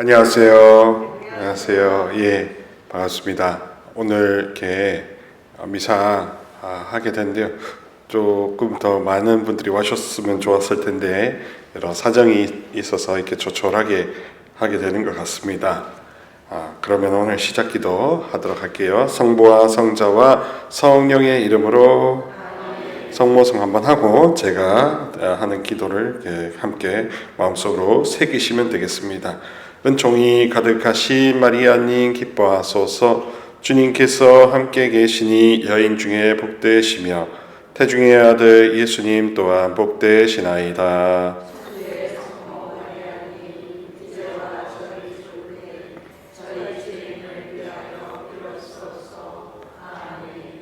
안녕하세요. 안녕하세요. 예, 반갑습니다. 오늘 이렇게 미사 하게 됐는데요. 조금 더 많은 분들이 와셨으면 좋았을 텐데 여러 사정이 있어서 이렇게 조촐하게 하게 되는 것 같습니다. 그러면 오늘 시작 기도 하도록 할게요. 성부와 성자와 성령의 이름으로 성모성 한번 하고 제가 하는 기도를 함께 마음속으로 새기시면 되겠습니다. 은총이 가득하신 마리아님 기뻐하소서. 주님께서 함께 계시니 여인 중에 복되시며 태중의 아들 예수님 또한 복되시나이다.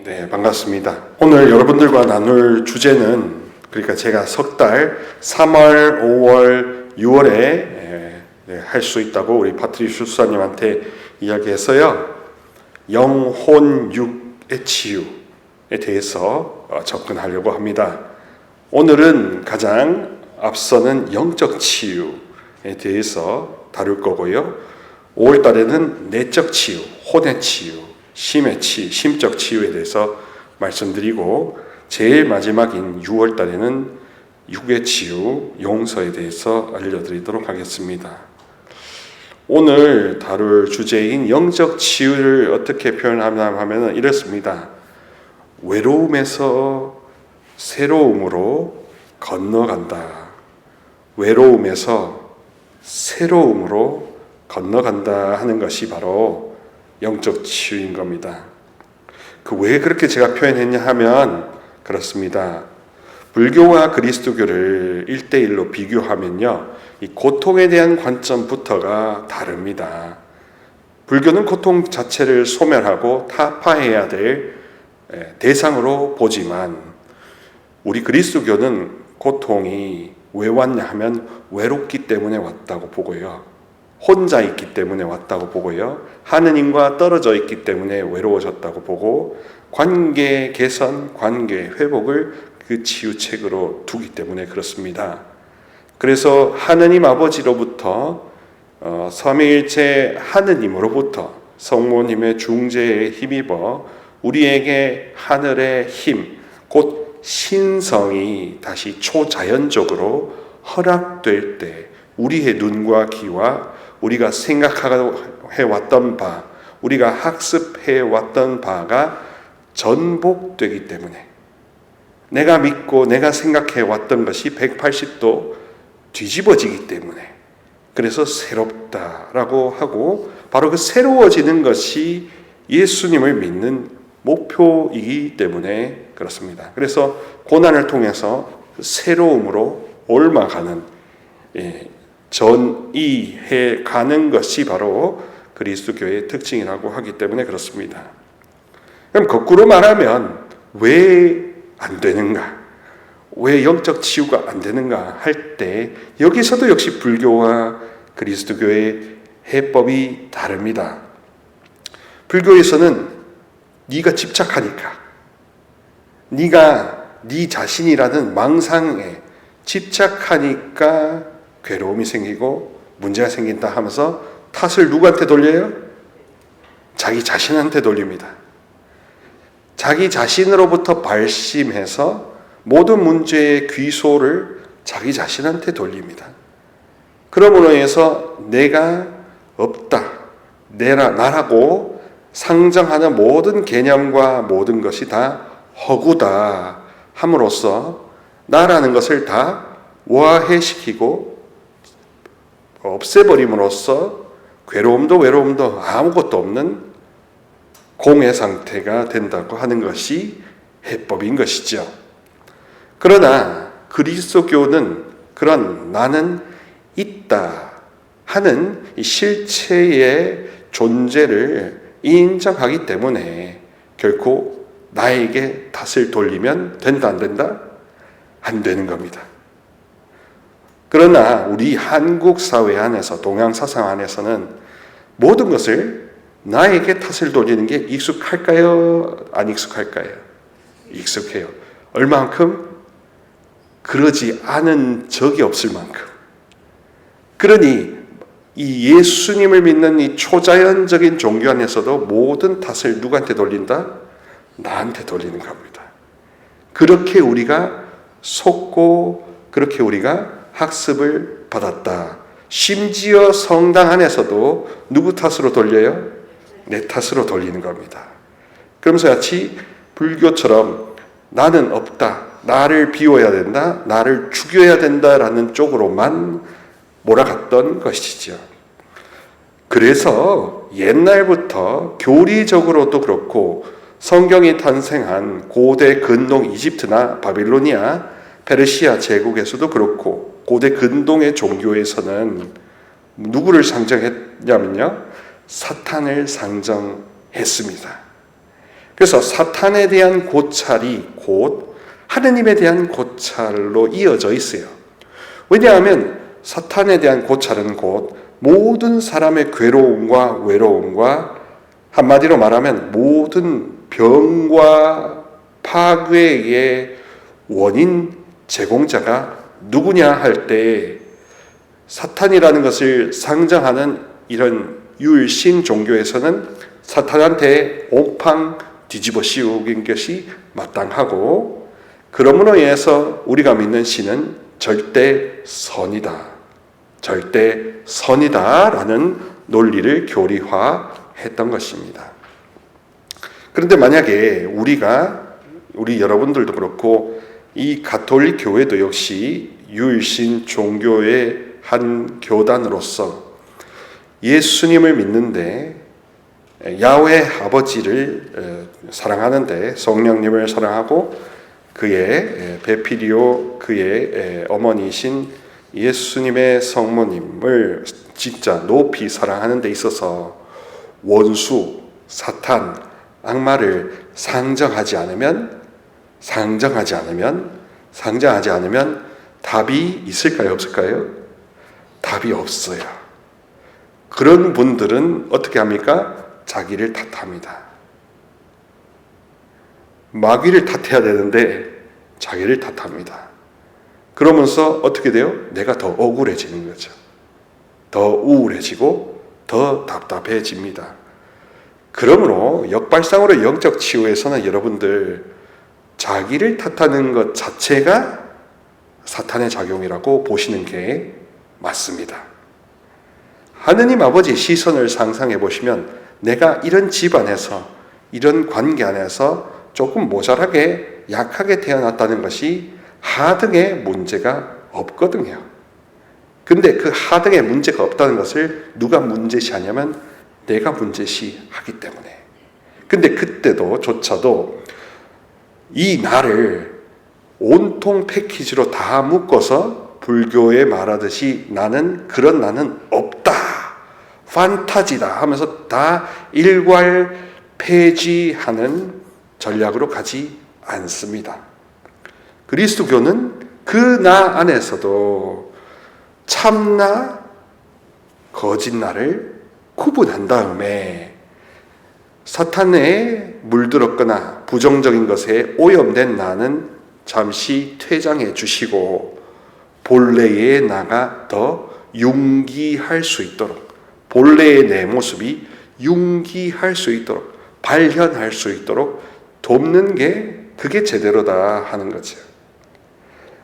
네, 반갑습니다. 오늘 여러분들과 나눌 주제는, 그러니까 제가 석 달 3월, 5월, 6월에 할 수 있다고 우리 파트리슈 수사님한테 이야기해서요, 영혼 육의 치유에 대해서 접근하려고 합니다. 오늘은 가장 앞서는 영적 치유에 대해서 다룰 거고요, 5월 달에는 내적 치유, 혼의 치유, 심적 치유에 대해서 말씀드리고, 제일 마지막인 6월 달에는 육의 치유, 용서에 대해서 알려드리도록 하겠습니다. 오늘 다룰 주제인 영적 치유를 어떻게 표현하냐 하면 이렇습니다. 외로움에서 새로움으로 건너간다. 외로움에서 새로움으로 건너간다 하는 것이 바로 영적 치유인 겁니다. 왜 그렇게 제가 표현했냐 하면 그렇습니다. 불교와 그리스도교를 1대1로 비교하면요, 이 고통에 대한 관점부터가 다릅니다. 불교는 고통 자체를 소멸하고 타파해야 될 대상으로 보지만, 우리 그리스도교는 고통이 왜 왔냐 하면 외롭기 때문에 왔다고 보고요, 혼자 있기 때문에 왔다고 보고요, 하느님과 떨어져 있기 때문에 외로워졌다고 보고, 관계 개선, 관계 회복을 그 치유책으로 두기 때문에 그렇습니다. 그래서 하느님 아버지로부터 삼위일체 하느님으로부터 성모님의 중재에 힘입어 우리에게 하늘의 힘, 곧 신성이 다시 초자연적으로 허락될 때 우리의 눈과 귀와 우리가 생각해 왔던 바, 우리가 학습해 왔던 바가 전복되기 때문에, 내가 믿고 내가 생각해 왔던 것이 180도 뒤집어지기 때문에, 그래서 새롭다라고 하고, 바로 그 새로워지는 것이 예수님을 믿는 목표이기 때문에 그렇습니다. 그래서 고난을 통해서 새로움으로 옮아가는, 전이해 가는 것이 바로 그리스도교의 특징이라고 하기 때문에 그렇습니다. 그럼 거꾸로 말하면 왜 안 되는가? 왜 영적 치유가 안 되는가 할 때, 여기서도 역시 불교와 그리스도교의 해법이 다릅니다. 불교에서는 네가 집착하니까, 네가 네 자신이라는 망상에 집착하니까 괴로움이 생기고 문제가 생긴다 하면서 탓을 누구한테 돌려요? 자기 자신한테 돌립니다. 자기 자신으로부터 발심해서 모든 문제의 귀소를 자기 자신한테 돌립니다. 그러므로 해서 내가 없다, 나라고 상정하는 모든 개념과 모든 것이 다 허구다 함으로써 나라는 것을 다 와해시키고 없애버림으로써 외로움도 아무것도 없는 공의 상태가 된다고 하는 것이 해법인 것이죠. 그러나 그리스도교는 그런 나는 있다 하는 이 실체의 존재를 인정하기 때문에 결코 나에게 탓을 돌리면 된다, 안 된다? 안 되는 겁니다. 그러나 우리 한국 사회 안에서, 동양 사상 안에서는 모든 것을 나에게 탓을 돌리는 게 익숙할까요? 안 익숙할까요? 익숙해요. 얼만큼? 그러지 않은 적이 없을 만큼. 그러니 이 예수님을 믿는 이 초자연적인 종교 안에서도 모든 탓을 누구한테 돌린다? 나한테 돌리는 겁니다. 그렇게 우리가 속고 그렇게 우리가 학습을 받았다. 심지어 성당 안에서도 누구 탓으로 돌려요? 내 탓으로 돌리는 겁니다. 그러면서 같이 불교처럼 나는 없다, 나를 비워야 된다, 나를 죽여야 된다라는 쪽으로만 몰아갔던 것이죠. 그래서 옛날부터 교리적으로도 그렇고 성경이 탄생한 고대 근동 이집트나 바빌로니아, 페르시아 제국에서도 그렇고 고대 근동의 종교에서는 누구를 상정했냐면요, 사탄을 상정했습니다. 그래서 사탄에 대한 고찰이 곧 하느님에 대한 고찰로 이어져 있어요. 왜냐하면 사탄에 대한 고찰은 곧 모든 사람의 괴로움과 외로움과 한마디로 말하면 모든 병과 파괴의 원인 제공자가 누구냐 할 때 사탄이라는 것을 상정하는 이런 유일신 종교에서는 사탄한테 온팡 뒤집어 씌우는 것이 마땅하고, 그러므로 인해서 우리가 믿는 신은 절대 선이다, 절대 선이다라는 논리를 교리화했던 것입니다. 그런데 만약에 우리 여러분들도 그렇고 이 가톨릭 교회도 역시 유일신 종교의 한 교단으로서 예수님을 믿는데 야훼 아버지를 사랑하는데 성령님을 사랑하고 그의 베피리오 그의 어머니이신 예수님의 성모님을 진짜 높이 사랑하는 데 있어서 원수, 사탄, 악마를 상정하지 않으면 답이 있을까요? 없을까요? 답이 없어요. 그런 분들은 어떻게 합니까? 자기를 탓합니다. 마귀를 탓해야 되는데 자기를 탓합니다. 그러면서 어떻게 돼요? 내가 더 억울해지는 거죠. 더 우울해지고 더 답답해집니다. 그러므로 역발상으로 영적 치유에서는 여러분들 자기를 탓하는 것 자체가 사탄의 작용이라고 보시는 게 맞습니다. 하느님 아버지의 시선을 상상해 보시면 내가 이런 집안에서 이런 관계 안에서 조금 모자라게 약하게 태어났다는 것이 하등에 문제가 없거든요. 근데 그 하등에 문제가 없다는 것을 누가 문제시하냐면 내가 문제시하기 때문에. 근데 그때도 조차도 이 나를 온통 패키지로 다 묶어서 불교에 말하듯이 그런 나는 없다, 판타지다 하면서 다 일괄 폐지하는 전략으로 가지 않습니다. 그리스도교는 그 나 안에서도 참나, 거짓나를 구분한 다음에 사탄에 물들었거나 부정적인 것에 오염된 나는 잠시 퇴장해 주시고 본래의 나가 더 융기할 수 있도록, 본래의 내 모습이 융기할 수 있도록, 발현할 수 있도록 돕는 게 그게 제대로다 하는 거죠.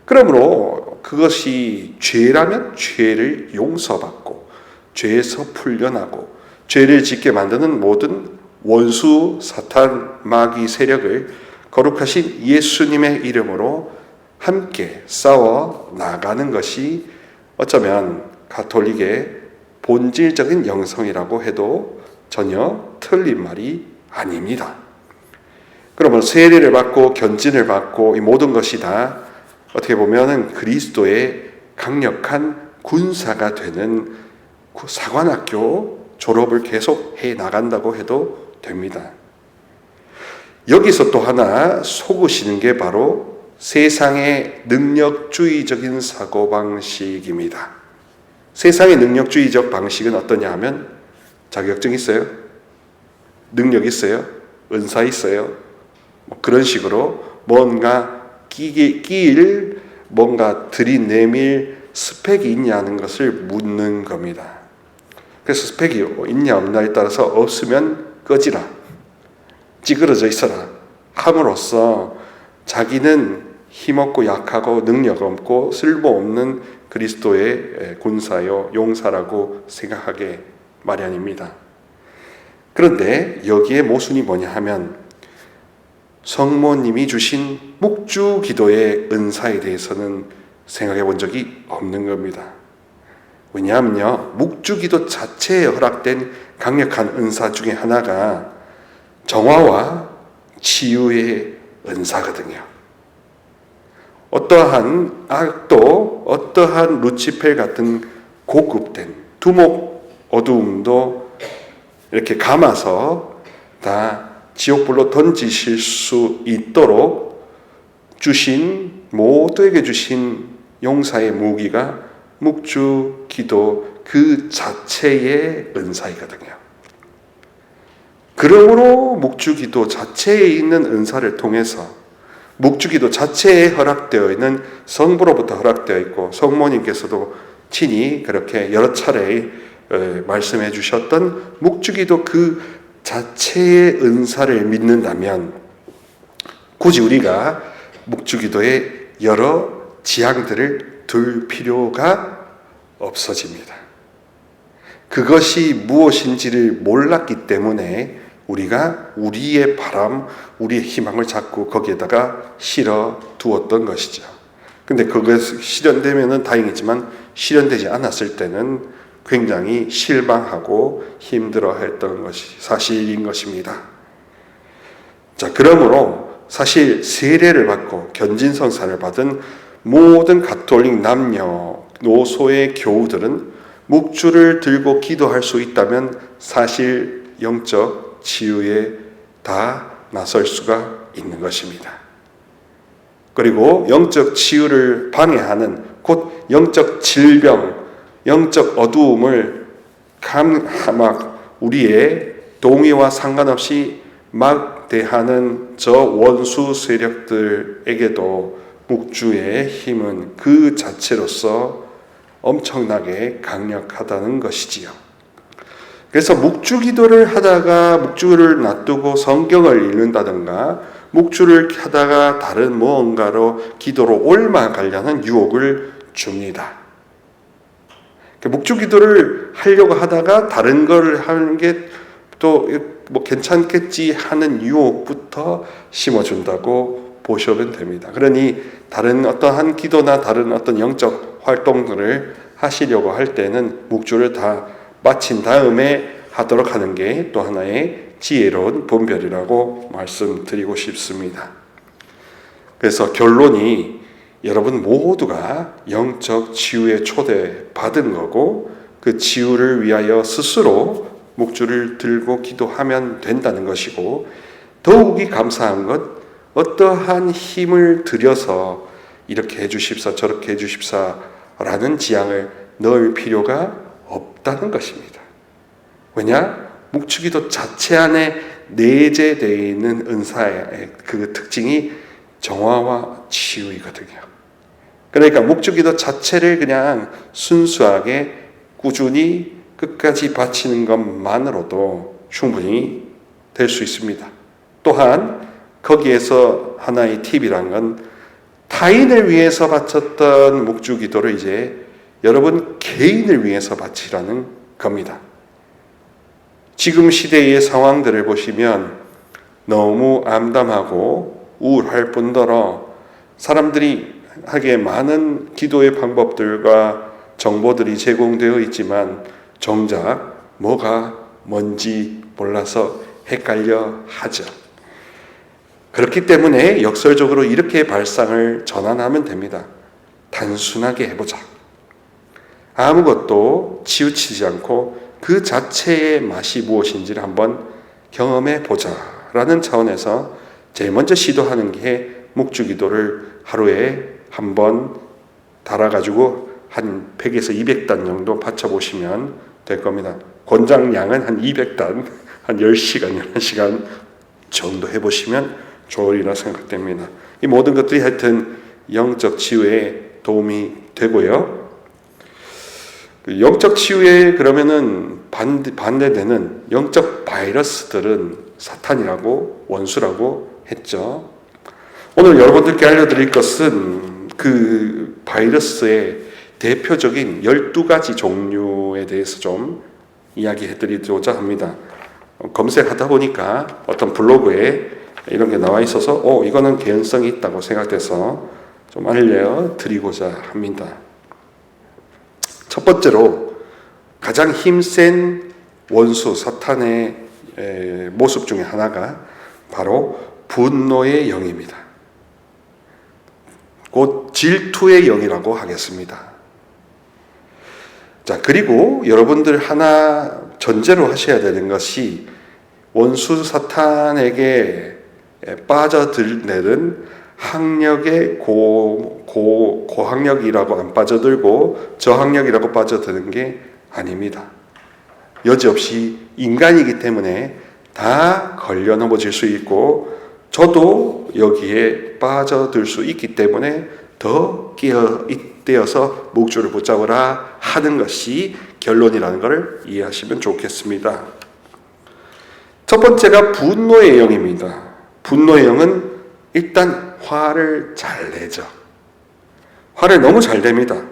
그러므로 그것이 죄라면 죄를 용서받고 죄에서 풀려나고 죄를 짓게 만드는 모든 원수, 사탄, 마귀 세력을 거룩하신 예수님의 이름으로 함께 싸워 나가는 것이 어쩌면 가톨릭의 본질적인 영성이라고 해도 전혀 틀린 말이 아닙니다. 그러면 세례를 받고 견진을 받고 이 모든 것이 다 어떻게 보면은 그리스도의 강력한 군사가 되는 사관학교 졸업을 계속 해 나간다고 해도 됩니다. 여기서 또 하나 속으시는 게 바로 세상의 능력주의적인 사고방식입니다. 세상의 능력주의적 방식은 어떠냐 하면 자격증 있어요? 능력 있어요? 은사 있어요? 그런 식으로 뭔가 뭔가 들이내밀 스펙이 있냐는 것을 묻는 겁니다. 그래서 스펙이 있냐 없냐에 따라서 없으면 꺼지라, 찌그러져 있어라 함으로써 자기는 힘없고 약하고 능력 없고 쓸모없는 그리스도의 군사요 용사라고 생각하게 마련입니다. 그런데 여기에 모순이 뭐냐 하면 성모님이 주신 묵주기도의 은사에 대해서는 생각해 본 적이 없는 겁니다. 왜냐하면요, 묵주기도 자체에 허락된 강력한 은사 중에 하나가 정화와 치유의 은사거든요. 어떠한 악도, 어떠한 루치펠 같은 고급된 두목 어두움도 이렇게 감아서 다 지옥불로 던지실 수 있도록 주신, 모두에게 주신 용사의 무기가 묵주 기도 그 자체의 은사이거든요. 그러므로 묵주 기도 자체에 있는 은사를 통해서 묵주 기도 자체에 허락되어 있는 성부로부터 허락되어 있고 성모님께서도 친히 그렇게 여러 차례 말씀해 주셨던 묵주 기도 그 자체의 은사를 믿는다면 굳이 우리가 묵주 기도의 여러 지향들을 둘 필요가 없어집니다. 그것이 무엇인지를 몰랐기 때문에 우리가 우리의 바람, 우리의 희망을 자꾸 거기에다가 실어 두었던 것이죠. 근데 그것이 실현되면 다행이지만 실현되지 않았을 때는 굉장히 실망하고 힘들어했던 것이 사실인 것입니다. 자, 그러므로 사실 세례를 받고 견진성사를 받은 모든 가톨릭 남녀 노소의 교우들은 묵주를 들고 기도할 수 있다면 사실 영적 치유에 다 나설 수가 있는 것입니다. 그리고 영적 치유를 방해하는 곧 영적 질병, 영적 어두움을 막 우리의 동의와 상관없이 막대하는 저 원수 세력들에게도 묵주의 힘은 그 자체로서 엄청나게 강력하다는 것이지요. 그래서 묵주 기도를 하다가 묵주를 놔두고 성경을 읽는다든가 묵주를 하다가 다른 무언가로 기도로 올라가려는 유혹을 줍니다. 묵주 기도를 하려고 하다가 다른 걸 하는 게 또 뭐 괜찮겠지 하는 유혹부터 심어준다고 보셔도 됩니다. 그러니 다른 어떠한 기도나 다른 어떤 영적 활동들을 하시려고 할 때는 묵주를 다 마친 다음에 하도록 하는 게 또 하나의 지혜로운 분별이라고 말씀드리고 싶습니다. 그래서 결론이 여러분 모두가 영적 치유의 초대받은 거고 그 치유를 위하여 스스로 묵주를 들고 기도하면 된다는 것이고 더욱이 감사한 것 어떠한 힘을 들여서 이렇게 해주십사 저렇게 해주십사라는 지향을 넣을 필요가 없다는 것입니다. 왜냐? 묵주기도 자체 안에 내재되어 있는 은사의 그 특징이 정화와 치유이거든요. 그러니까 묵주기도 자체를 그냥 순수하게 꾸준히 끝까지 바치는 것만으로도 충분히 될 수 있습니다. 또한 거기에서 하나의 팁이란 건 타인을 위해서 바쳤던 묵주기도를 이제 여러분 개인을 위해서 바치라는 겁니다. 지금 시대의 상황들을 보시면 너무 암담하고 우울할 뿐더러 사람들이 하기에 많은 기도의 방법들과 정보들이 제공되어 있지만 정작 뭐가 뭔지 몰라서 헷갈려 하죠. 그렇기 때문에 역설적으로 이렇게 발상을 전환하면 됩니다. 단순하게 해보자. 아무것도 치우치지 않고 그 자체의 맛이 무엇인지를 한번 경험해 보자라는 차원에서 제일 먼저 시도하는 게 묵주기도를 하루에 한번 달아가지고 한 100에서 200단 정도 바쳐보시면 될 겁니다. 권장량은 한 200단, 한 10시간, 11시간 정도 해보시면 좋으리라 생각됩니다. 이 모든 것들이 하여튼 영적 치유에 도움이 되고요. 그 영적 치유에 그러면은 반대되는 영적 바이러스들은 사탄이라고 원수라고 했죠. 오늘 여러분들께 알려드릴 것은 그 바이러스의 대표적인 12가지 종류에 대해서 좀 이야기해드리고자 합니다. 검색하다 보니까 어떤 블로그에 이런 게 나와 있어서 이거는 개연성이 있다고 생각돼서 좀 알려드리고자 합니다. 첫 번째로 가장 힘센 원수 사탄의 모습 중에 하나가 바로 분노의 영입니다. 곧 질투의 영이라고 하겠습니다. 자, 그리고 여러분들 하나 전제로 하셔야 되는 것이 원수 사탄에게 빠져들내는 학력의 고학력이라고 안 빠져들고 저학력이라고 빠져드는 게 아닙니다. 여지없이 인간이기 때문에 다 걸려 넘어질 수 있고 저도 여기에 빠져들 수 있기 때문에 더 깨어있되어서 목줄을 붙잡으라 하는 것이 결론이라는 것을 이해하시면 좋겠습니다. 첫 번째가 분노의 영입니다. 분노의 영은 일단 화를 잘 내죠. 화를 너무 잘 냅니다.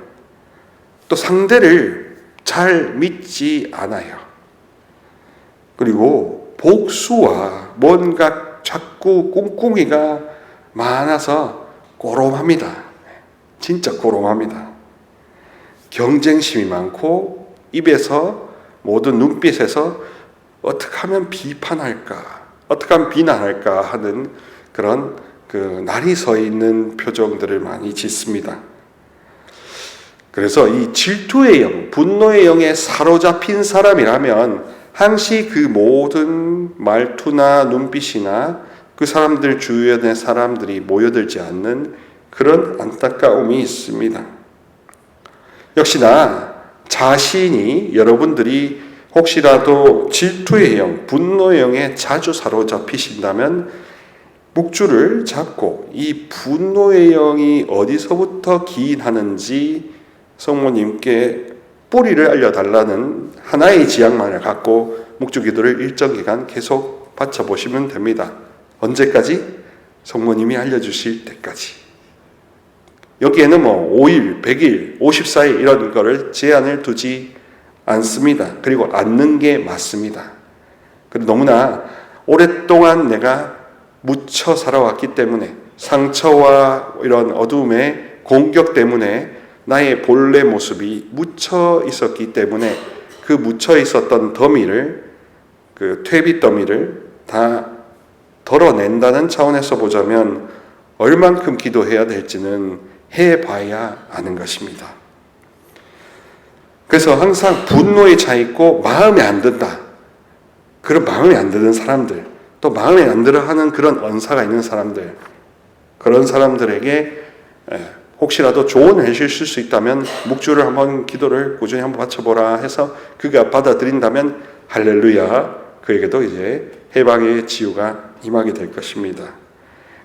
또 상대를 잘 믿지 않아요. 그리고 복수와 뭔가 자꾸 꿍꿍이가 많아서 꼬롬합니다. 진짜 꼬롬합니다. 경쟁심이 많고 입에서 모든 눈빛에서 어떻게 하면 비판할까, 어떻게 하면 비난할까 하는 그런 날이 서 있는 표정들을 많이 짓습니다. 그래서 이 질투의 영, 분노의 영에 사로잡힌 사람이라면 항시 그 모든 말투나 눈빛이나 그 사람들 주변의 사람들이 모여들지 않는 그런 안타까움이 있습니다. 역시나 자신이 여러분들이 혹시라도 질투의 영, 분노의 영에 자주 사로잡히신다면 묵주를 잡고 이 분노의 영이 어디서부터 기인하는지 성모님께 뿌리를 알려달라는 하나의 지향만을 갖고 묵주기도를 일정 기간 계속 바쳐보시면 됩니다. 언제까지? 성모님이 알려주실 때까지. 여기에는 5일, 100일, 54일 이런 거를 제한을 두지 않습니다. 그리고 않는 게 맞습니다. 그리고 너무나 오랫동안 내가 묻혀 살아왔기 때문에 상처와 이런 어둠의 공격 때문에 나의 본래 모습이 묻혀 있었기 때문에 그 묻혀 있었던 더미를 그 퇴비 더미를 다 덜어낸다는 차원에서 보자면 얼만큼 기도해야 될지는 해봐야 아는 것입니다. 그래서 항상 분노에 차 있고 마음에 안 든다. 그런 마음에 안 드는 사람들, 또 마음에 안 들어 하는 그런 언사가 있는 사람들, 그런 사람들에게 혹시라도 조언을 해주실 수 있다면 묵주를 한번 기도를 꾸준히 한번 바쳐보라 해서 그가 받아들인다면 할렐루야, 그에게도 이제 해방의 치유가 임하게 될 것입니다.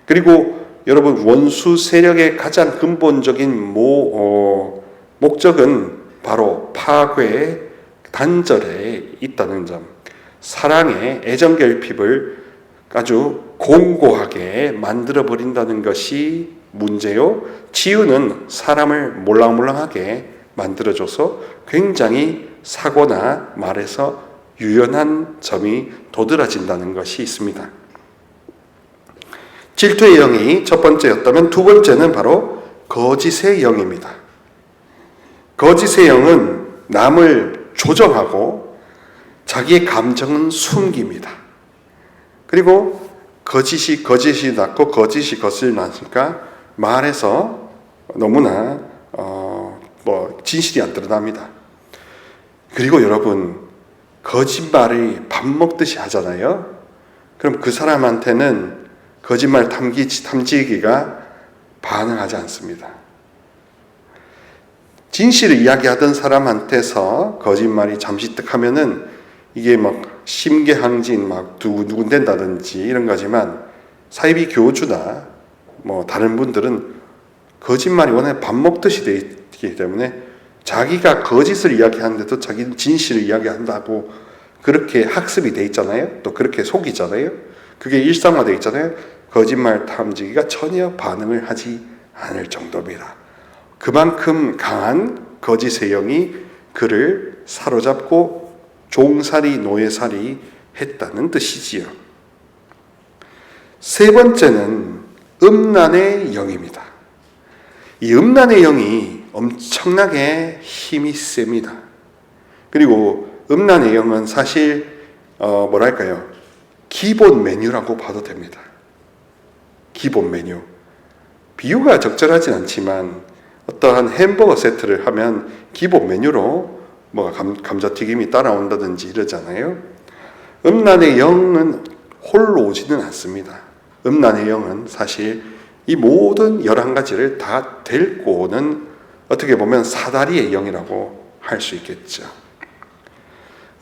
그리고 여러분, 원수 세력의 가장 근본적인 목적은 바로 파괴, 단절에 있다는 점, 사랑의 애정 결핍을 아주 공고하게 만들어버린다는 것이 문제요. 치유는 사람을 몰랑몰랑하게 만들어줘서 굉장히 사고나 말에서 유연한 점이 도드라진다는 것이 있습니다. 질투의 영이 첫 번째였다면 두 번째는 바로 거짓의 영입니다. 거짓의 영은 남을 조정하고 자기의 감정은 숨깁니다. 그리고 거짓이 낳고 거짓이 겉을 낳으니까 말에서 너무나 진실이 안 드러납니다. 그리고 여러분, 거짓말이 밥 먹듯이 하잖아요. 그럼 그 사람한테는 거짓말 탐지기가 반응하지 않습니다. 진실을 이야기하던 사람한테서 거짓말이 잠시 뜩 하면은 이게 막 심계항진 막 두근두근된다든지 이런 거지만 사이비 교주나 다른 분들은 거짓말이 워낙 밥 먹듯이 되어 있기 때문에 자기가 거짓을 이야기하는데도 자기는 진실을 이야기한다고 그렇게 학습이 돼 있잖아요. 또 그렇게 속이잖아요. 그게 일상화되어 있잖아요. 거짓말 탐지기가 전혀 반응을 하지 않을 정도입니다. 그만큼 강한 거짓의 영이 그를 사로잡고 종살이 노예살이 했다는 뜻이지요. 세 번째는 음란의 영입니다. 이 음란의 영이 엄청나게 힘이 셉니다. 그리고 음란의 영은 사실 기본 메뉴라고 봐도 됩니다. 기본 메뉴. 비유가 적절하진 않지만 어떠한 햄버거 세트를 하면 기본 메뉴로 감자튀김이 따라온다든지 이러잖아요. 음란의 영은 홀로 오지는 않습니다. 음란의 영은 사실 이 모든 11가지를 다 데리고 오는 어떻게 보면 사다리의 영이라고 할 수 있겠죠.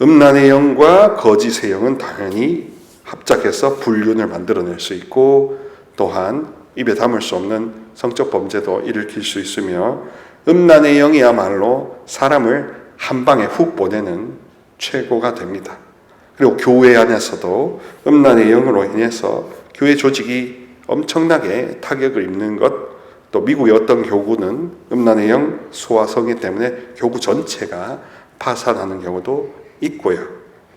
음란의 영과 거짓의 영은 당연히 합작해서 불륜을 만들어낼 수 있고 또한 입에 담을 수 없는 성적 범죄도 일으킬 수 있으며 음란의 영이야말로 사람을 한 방에 훅 보내는 최고가 됩니다. 그리고 교회 안에서도 음란의 영으로 인해서 교회 조직이 엄청나게 타격을 입는 것, 또 미국의 어떤 교구는 음란의 영 소화성이 때문에 교구 전체가 파산하는 경우도 있고요.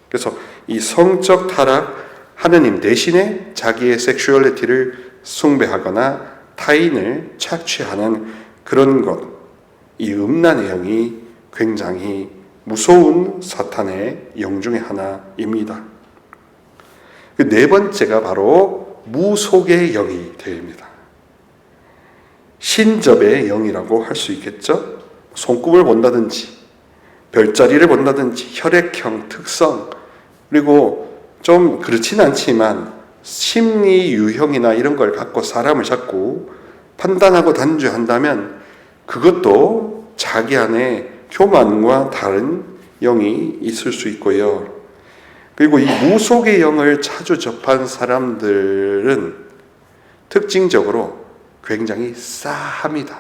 그래서 이 성적 타락, 하느님 대신에 자기의 섹슈얼리티를 숭배하거나 타인을 착취하는 그런 것, 이 음란의 영이 굉장히 무서운 사탄의 영 중에 하나입니다. 그 네 번째가 바로 무속의 영이 됩니다. 신접의 영이라고 할 수 있겠죠. 손금을 본다든지 별자리를 본다든지 혈액형 특성, 그리고 좀 그렇진 않지만 심리 유형이나 이런 걸 갖고 사람을 자꾸 판단하고 단죄한다면 그것도 자기 안에 교만과 다른 영이 있을 수 있고요. 그리고 이 무속의 영을 자주 접한 사람들은 특징적으로 굉장히 싸합니다.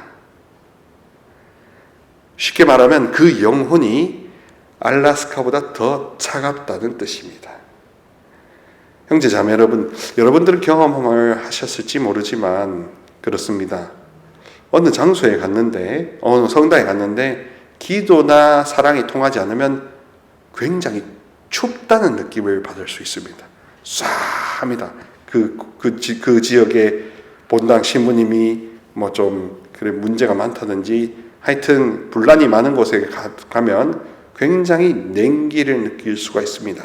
쉽게 말하면 그 영혼이 알라스카보다 더 차갑다는 뜻입니다. 형제 자매 여러분, 여러분들은 경험을 하셨을지 모르지만 그렇습니다. 어느 장소에 갔는데, 어느 성당에 갔는데 기도나 사랑이 통하지 않으면 굉장히 춥다는 느낌을 받을 수 있습니다. 쏴합니다. 그 지역의 본당 신부님이 문제가 많다든지 하여튼 분란이 많은 곳에 가면 굉장히 냉기를 느낄 수가 있습니다.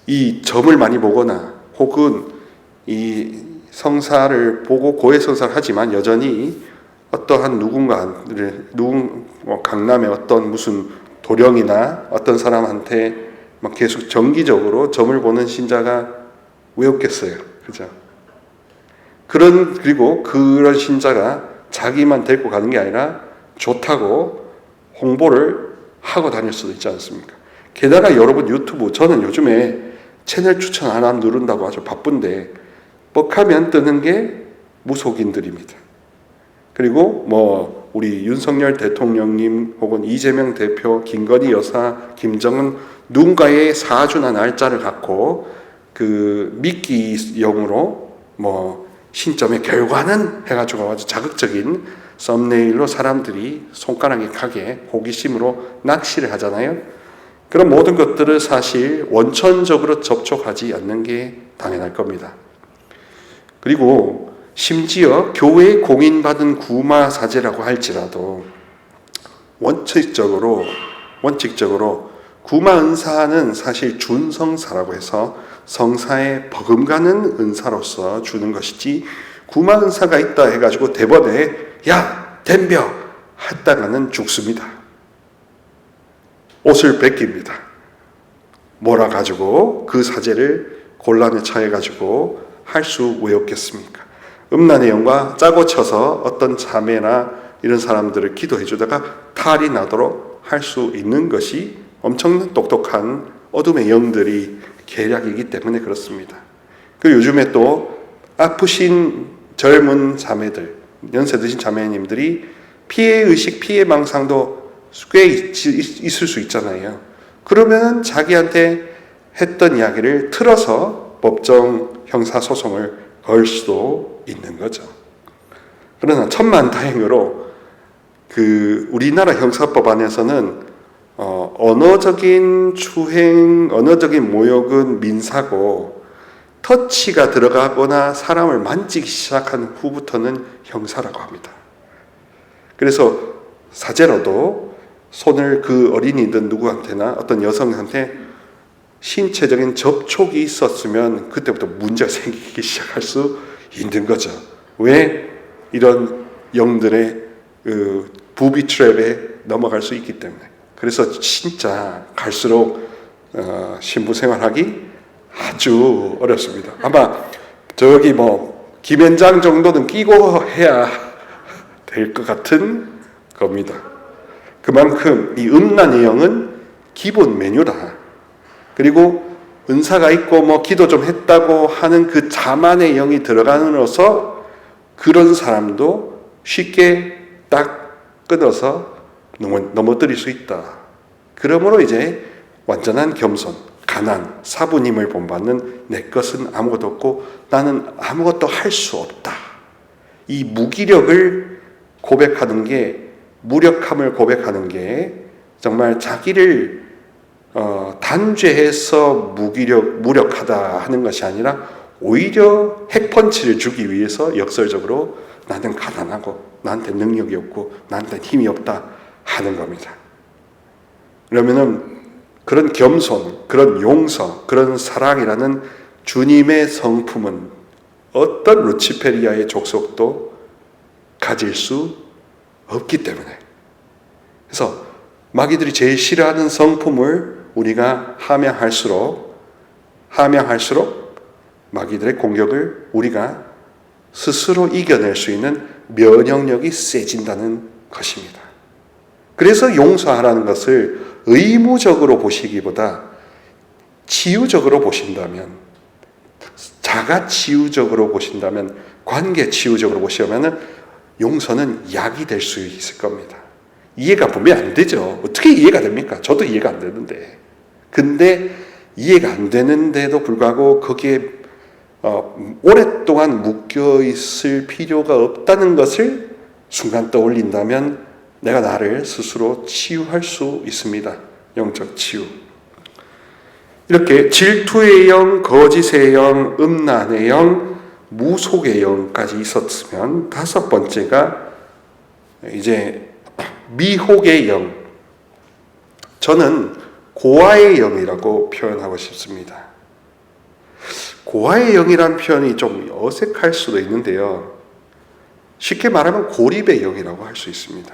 이 점을 많이 보거나 혹은 이 성사를 보고 고해 성사를 하지만 여전히 어떠한 강남의 어떤 무슨 도령이나 어떤 사람한테 계속 정기적으로 점을 보는 신자가 왜 없겠어요? 그죠? 그리고 그런 신자가 자기만 데리고 가는 게 아니라 좋다고 홍보를 하고 다닐 수도 있지 않습니까? 게다가 여러분 유튜브, 저는 요즘에 채널 추천 하나 누른다고 아주 바쁜데 뻑하면 뜨는 게 무속인들입니다. 그리고 우리 윤석열 대통령님 혹은 이재명 대표, 김건희 여사, 김정은 누군가의 사주나 날짜를 갖고 그 미끼용으로 신점의 결과는 해가지고 아주 자극적인 썸네일로 사람들이 손가락이 가게 호기심으로 낚시를 하잖아요. 그런 모든 것들을 사실 원천적으로 접촉하지 않는 게 당연할 겁니다. 그리고 심지어 교회에 공인받은 구마사제라고 할지라도 원칙적으로 구마은사는 사실 준성사라고 해서 성사에 버금가는 은사로서 주는 것이지 구마은사가 있다 해가지고 대번에 야 덤벼 했다가는 죽습니다. 옷을 벗깁니다. 몰아가지고 그 사제를 곤란에 처해가지고 할 수 왜 없겠습니까? 음란의 영과 짜고 쳐서 어떤 자매나 이런 사람들을 기도해 주다가 탈이 나도록 할 수 있는 것이 엄청난 똑똑한 어둠의 영들이 계략이기 때문에 그렇습니다. 그리고 요즘에 또 아프신 젊은 자매들, 연세 드신 자매님들이 피해의식, 피해망상도 꽤 있을 수 있잖아요. 그러면 자기한테 했던 이야기를 틀어서 법정 형사소송을 걸 수도 있는 거죠. 그러나 천만다행으로 우리나라 형사법 안에서는 언어적인 추행, 언어적인 모욕은 민사고 터치가 들어가거나 사람을 만지기 시작한 후부터는 형사라고 합니다. 그래서 사제로도 손을 그 어린이든 누구한테나 어떤 여성한테 신체적인 접촉이 있었으면 그때부터 문제가 생기기 시작할 수 있는 거죠. 왜? 이런 영들의 부비 트랩에 넘어갈 수 있기 때문에. 그래서 진짜 갈수록 신부 생활하기 아주 어렵습니다. 아마 김현장 정도는 끼고 해야 될 것 같은 겁니다. 그만큼 이 음란의 영은 기본 메뉴다. 그리고 은사가 있고 기도 좀 했다고 하는 그 자만의 영이 들어감으로써 그런 사람도 쉽게 딱 끊어서 넘어뜨릴 수 있다. 그러므로 이제 완전한 겸손, 가난, 사부님을 본받는 내 것은 아무것도 없고 나는 아무것도 할 수 없다. 이 무기력을 고백하는 게, 무력함을 고백하는 게 정말 자기를 단죄해서 무력하다 하는 것이 아니라 오히려 핵펀치를 주기 위해서 역설적으로 나는 가난하고 나한테 능력이 없고 나한테 힘이 없다 하는 겁니다. 그러면은 그런 겸손, 그런 용서, 그런 사랑이라는 주님의 성품은 어떤 루치페리아의 족속도 가질 수 없기 때문에. 그래서 마귀들이 제일 싫어하는 성품을 우리가 함양할수록 마귀들의 공격을 우리가 스스로 이겨낼 수 있는 면역력이 세진다는 것입니다. 그래서 용서하라는 것을 의무적으로 보시기보다 치유적으로 보신다면, 자가치유적으로 보신다면, 관계치유적으로 보시면 용서는 약이 될 수 있을 겁니다. 이해가 보면 안 되죠. 어떻게 이해가 됩니까? 저도 이해가 안 되는데. 근데 이해가 안 되는데도 불구하고 거기에 오랫동안 묶여 있을 필요가 없다는 것을 순간 떠올린다면 내가 나를 스스로 치유할 수 있습니다. 영적 치유. 이렇게 질투의 영, 거짓의 영, 음란의 영, 무속의 영까지 있었으면 다섯 번째가 이제 미혹의 영. 저는 고아의 영이라고 표현하고 싶습니다. 고아의 영이라는 표현이 좀 어색할 수도 있는데요. 쉽게 말하면 고립의 영이라고 할 수 있습니다.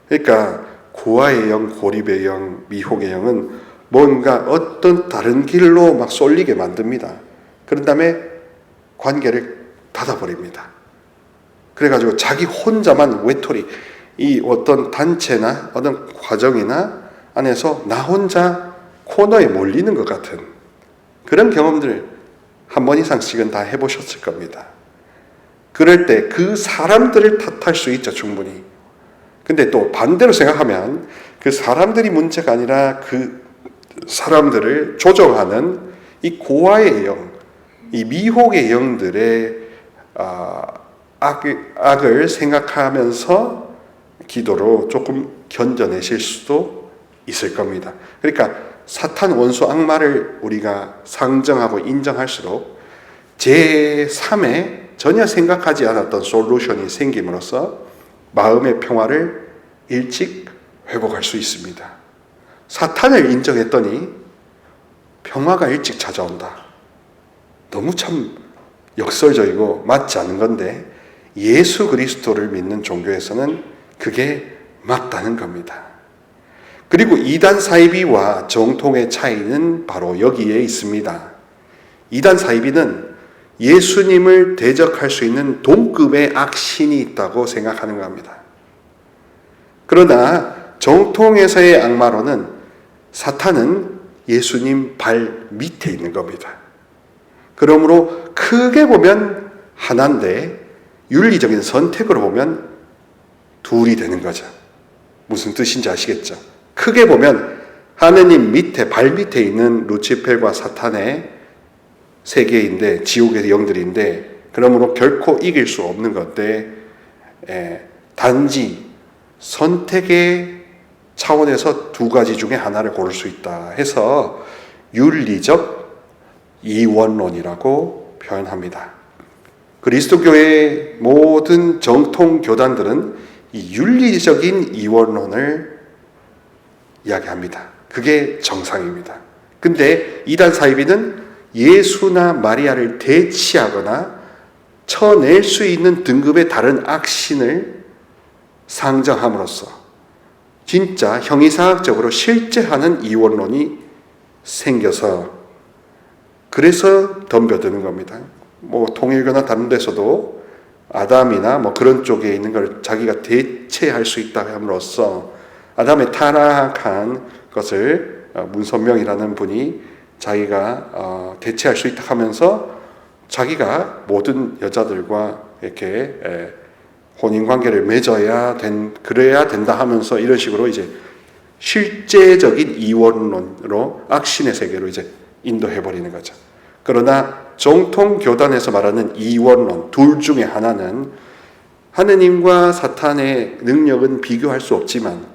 그러니까 고아의 영, 고립의 영, 미혹의 영은 뭔가 어떤 다른 길로 막 쏠리게 만듭니다. 그런 다음에 관계를 닫아버립니다. 그래가지고 자기 혼자만 외톨이, 이 어떤 단체나 어떤 과정이나 안에서 나 혼자 코너에 몰리는 것 같은 그런 경험들 한 번 이상씩은 다 해보셨을 겁니다. 그럴 때 그 사람들을 탓할 수 있죠, 충분히. 근데 또 반대로 생각하면 그 사람들이 문제가 아니라 그 사람들을 조정하는 이 고아의 영, 이 미혹의 영들의 악을 생각하면서 기도로 조금 견뎌내실 수도 있을 겁니다. 그러니까 사탄 원수 악마를 우리가 상정하고 인정할수록 제3의 전혀 생각하지 않았던 솔루션이 생김으로써 마음의 평화를 일찍 회복할 수 있습니다. 사탄을 인정했더니 평화가 일찍 찾아온다. 너무 참 역설적이고 맞지 않은 건데 예수 그리스도를 믿는 종교에서는 그게 맞다는 겁니다. 그리고 이단 사이비와 정통의 차이는 바로 여기에 있습니다. 이단 사이비는 예수님을 대적할 수 있는 동급의 악신이 있다고 생각하는 겁니다. 그러나 정통에서의 악마로는 사탄은 예수님 발 밑에 있는 겁니다. 그러므로 크게 보면 하나인데 윤리적인 선택으로 보면 둘이 되는 거죠. 무슨 뜻인지 아시겠죠? 크게 보면 하느님 밑에, 발 밑에 있는 루치펠과 사탄의 세계인데, 지옥의 영들인데, 그러므로 결코 이길 수 없는 건데, 단지 선택의 차원에서 두 가지 중에 하나를 고를 수 있다 해서 윤리적 이원론이라고 표현합니다. 그리스도교의 모든 정통 교단들은 이 윤리적인 이원론을 이야기합니다. 그게 정상입니다. 근데 이단 사이비는 예수나 마리아를 대치하거나 쳐낼 수 있는 등급의 다른 악신을 상정함으로써 진짜 형이상학적으로 실제하는 이원론이 생겨서 그래서 덤벼드는 겁니다. 통일교나 다른 데서도 아담이나 그런 쪽에 있는 걸 자기가 대체할 수 있다 함으로써 아담의 타락한 것을 문선명이라는 분이 자기가 대체할 수 있다 하면서 자기가 모든 여자들과 이렇게 혼인관계를 맺어야 그래야 된다 하면서 이런 식으로 이제 실제적인 이원론으로 악신의 세계로 이제 인도해버리는 거죠. 그러나 정통 교단에서 말하는 이원론, 둘 중에 하나는 하느님과 사탄의 능력은 비교할 수 없지만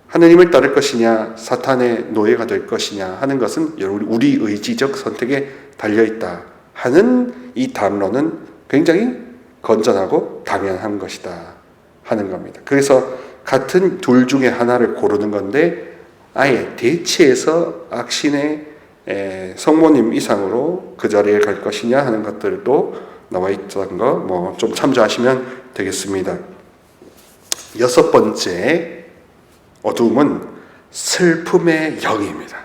하느님을 따를 것이냐 사탄의 노예가 될 것이냐 하는 것은 우리 의지적 선택에 달려있다 하는 이 담론은 굉장히 건전하고 당연한 것이다 하는 겁니다. 그래서 같은 둘 중에 하나를 고르는 건데 아예 대체해서 악신의 성모님 이상으로 그 자리에 갈 것이냐 하는 것들도 나와 있던 거 좀 참조하시면 되겠습니다. 여섯 번째 어두움은 슬픔의 영입니다.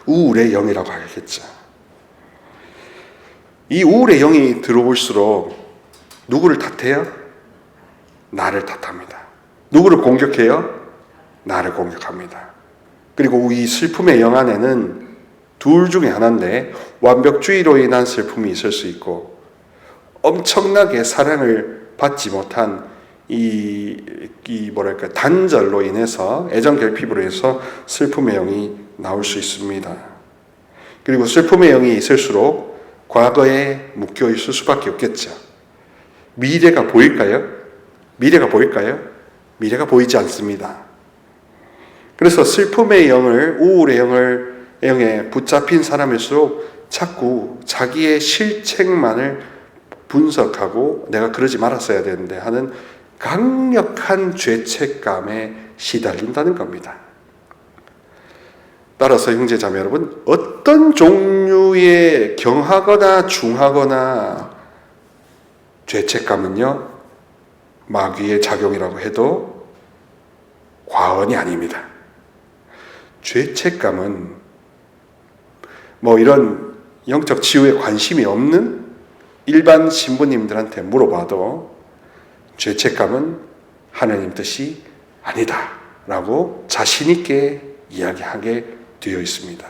우울의 영이라고 하겠죠. 이 우울의 영이 들어올수록 누구를 탓해요? 나를 탓합니다. 누구를 공격해요? 나를 공격합니다. 그리고 이 슬픔의 영 안에는 둘 중에 하나인데 완벽주의로 인한 슬픔이 있을 수 있고 엄청나게 사랑을 받지 못한 단절로 인해서 애정 결핍으로 해서 슬픔의 영이 나올 수 있습니다. 그리고 슬픔의 영이 있을수록 과거에 묶여 있을 수밖에 없겠죠. 미래가 보일까요? 미래가 미래가 보이지 않습니다. 그래서 슬픔의 영을, 우울의 영에 붙잡힌 사람일수록 자꾸 자기의 실책만을 분석하고 내가 그러지 말았어야 되는데 하는 강력한 죄책감에 시달린다는 겁니다. 따라서 형제자매 여러분, 어떤 종류의 경하거나 중하거나 죄책감은요, 마귀의 작용이라고 해도 과언이 아닙니다. 죄책감은 이런 영적 치유에 관심이 없는 일반 신부님들한테 물어봐도 죄책감은 하나님 뜻이 아니다 라고 자신 있게 이야기하게 되어 있습니다.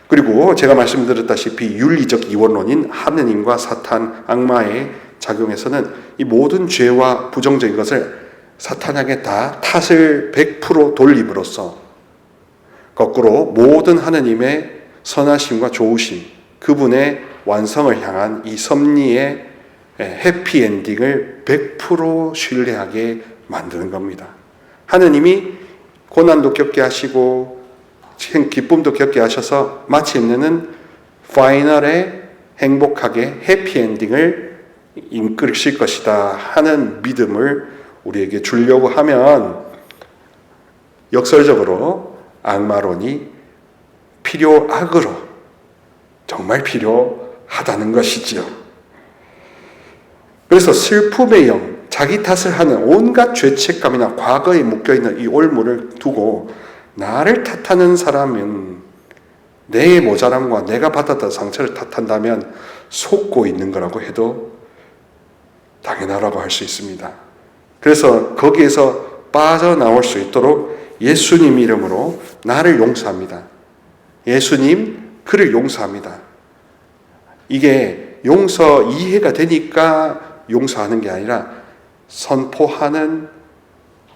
그리고 제가 말씀드렸다시피 윤리적 이원론인 하느님과 사탄, 악마의 작용에서는 이 모든 죄와 부정적인 것을 사탄에게 다 탓을 100% 돌림으로써 거꾸로 모든 하느님의 선하심과 좋으심, 그분의 완성을 향한 이 섭리의 해피엔딩을 100% 신뢰하게 만드는 겁니다. 하느님이 고난도 겪게 하시고 기쁨도 겪게 하셔서 마침내는 파이널에 행복하게 해피엔딩을 이끌으실 것이다 하는 믿음을 우리에게 주려고 하면 역설적으로 악마론이 필요악으로 정말 필요하다는 것이지요. 그래서 슬픔의 영, 자기 탓을 하는 온갖 죄책감이나 과거에 묶여있는 이 올무를 두고 나를 탓하는 사람은 내 모자람과 내가 받았던 상처를 탓한다면 속고 있는 거라고 해도 당연하라고 할 수 있습니다. 그래서 거기에서 빠져나올 수 있도록 예수님 이름으로 나를 용서합니다. 예수님, 그를 용서합니다. 이게 이해가 되니까 용서하는 게 아니라 선포하는,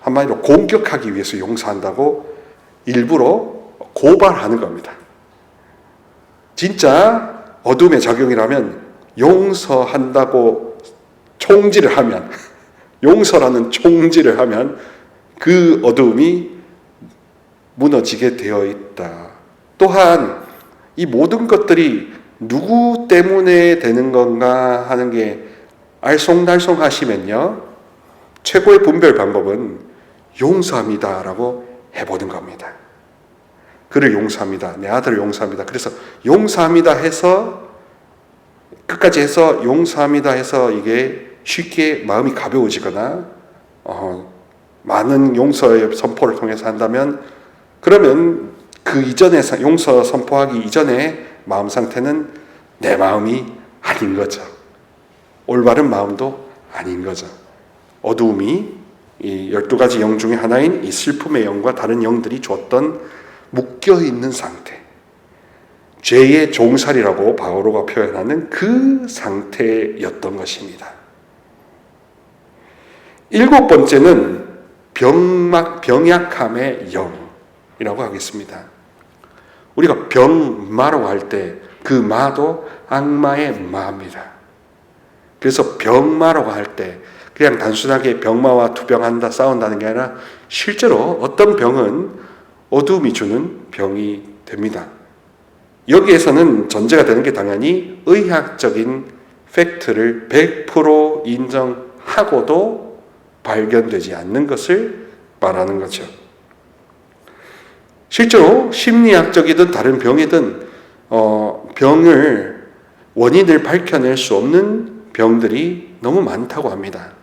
한마디로 공격하기 위해서 용서한다고 일부러 고발하는 겁니다. 진짜 어둠의 작용이라면 용서한다고 총질을 하면, 용서라는 총질을 하면 그 어둠이 무너지게 되어 있다. 또한 이 모든 것들이 누구 때문에 되는 건가 하는 게 알쏭달쏭 하시면요, 최고의 분별 방법은 용서합니다라고 해보는 겁니다. 그를 용서합니다. 내 아들을 용서합니다. 그래서 용서합니다 해서, 끝까지 해서 용서합니다 해서 이게 쉽게 마음이 가벼워지거나 많은 용서의 선포를 통해서 한다면, 그러면 그 이전에, 용서 선포하기 이전에 마음 상태는 내 마음이 아닌 거죠. 올바른 마음도 아닌 거죠. 어두움이 이 12가지 영 중에 하나인 이 슬픔의 영과 다른 영들이 줬던 묶여있는 상태, 죄의 종살이라고 바오로가 표현하는 그 상태였던 것입니다. 7번째는 병약함의 영이라고 하겠습니다. 우리가 병마라고 할 때 그 마도 악마의 마입니다. 그래서 병마라고 할 때 그냥 단순하게 병마와 투병한다, 싸운다는 게 아니라 실제로 어떤 병은 어두움이 주는 병이 됩니다. 여기에서는 전제가 되는 게 당연히 의학적인 팩트를 100% 인정하고도 발견되지 않는 것을 말하는 거죠. 실제로 심리학적이든 다른 병이든 병을, 원인을 밝혀낼 수 없는 병들이 너무 많다고 합니다.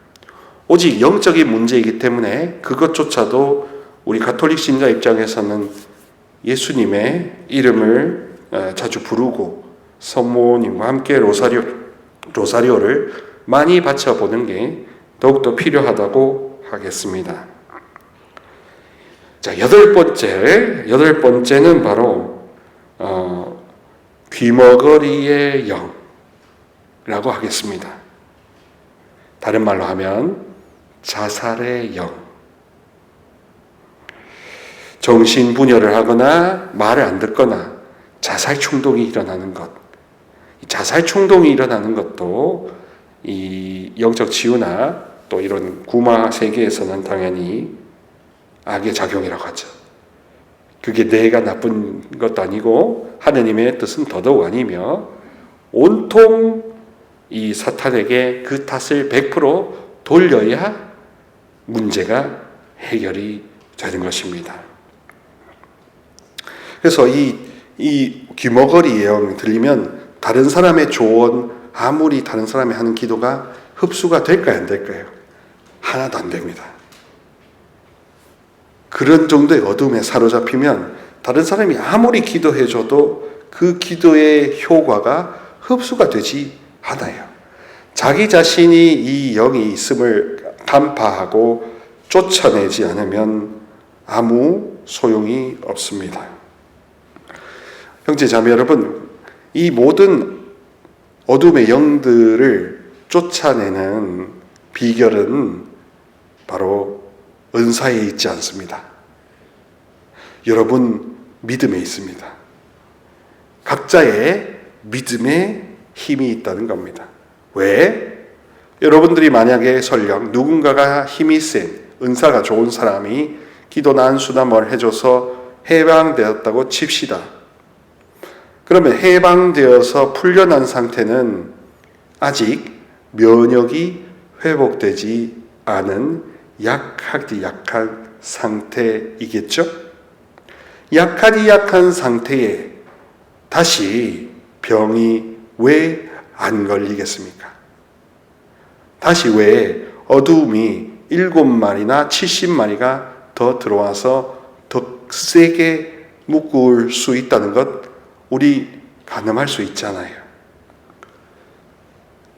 오직 영적인 문제이기 때문에 그것조차도 우리 가톨릭 신자 입장에서는 예수님의 이름을 자주 부르고 성모님과 함께 로사리오를 많이 바쳐보는 게 더욱더 필요하다고 하겠습니다. 자, 8번째는 바로 귀머거리의 영이라고 하겠습니다. 다른 말로 하면 자살의 영. 정신분열을 하거나 말을 안 듣거나 자살 충동이 일어나는 것. 자살 충동이 일어나는 것도 이 영적 치유나 또 이런 구마 세계에서는 당연히 악의 작용이라고 하죠. 그게 내가 나쁜 것도 아니고 하느님의 뜻은 더더욱 아니며 온통 이 사탄에게 그 탓을 100% 돌려야 문제가 해결이 되는 것입니다. 그래서 이 귀머거리의 영 들리면 다른 사람의 조언, 아무리 다른 사람이 하는 기도가 흡수가 될까요, 안 될까요? 하나도 안 됩니다. 그런 정도의 어둠에 사로잡히면 다른 사람이 아무리 기도해줘도 그 기도의 효과가 흡수가 되지 않아요. 자기 자신이 이 영이 있음을 간파하고 쫓아내지 않으면 아무 소용이 없습니다. 형제 자매 여러분, 이 모든 어둠의 영들을 쫓아내는 비결은 바로 은사에 있지 않습니다. 여러분 믿음에 있습니다. 각자의 믿음에 힘이 있다는 겁니다. 왜? 여러분들이 만약에 설령 누군가가 힘이 센, 은사가 좋은 사람이 기도나 안수나 뭘 해줘서 해방되었다고 칩시다. 그러면 해방되어서 풀려난 상태는 아직 면역이 회복되지 않은 약한 상태이겠죠? 약한 상태에 다시 병이 왜 안 걸리겠습니까? 다시 왜 어두움이 7마리나 70마리가 더 들어와서 더 세게 묶을 수 있다는 것 우리 가늠할 수 있잖아요.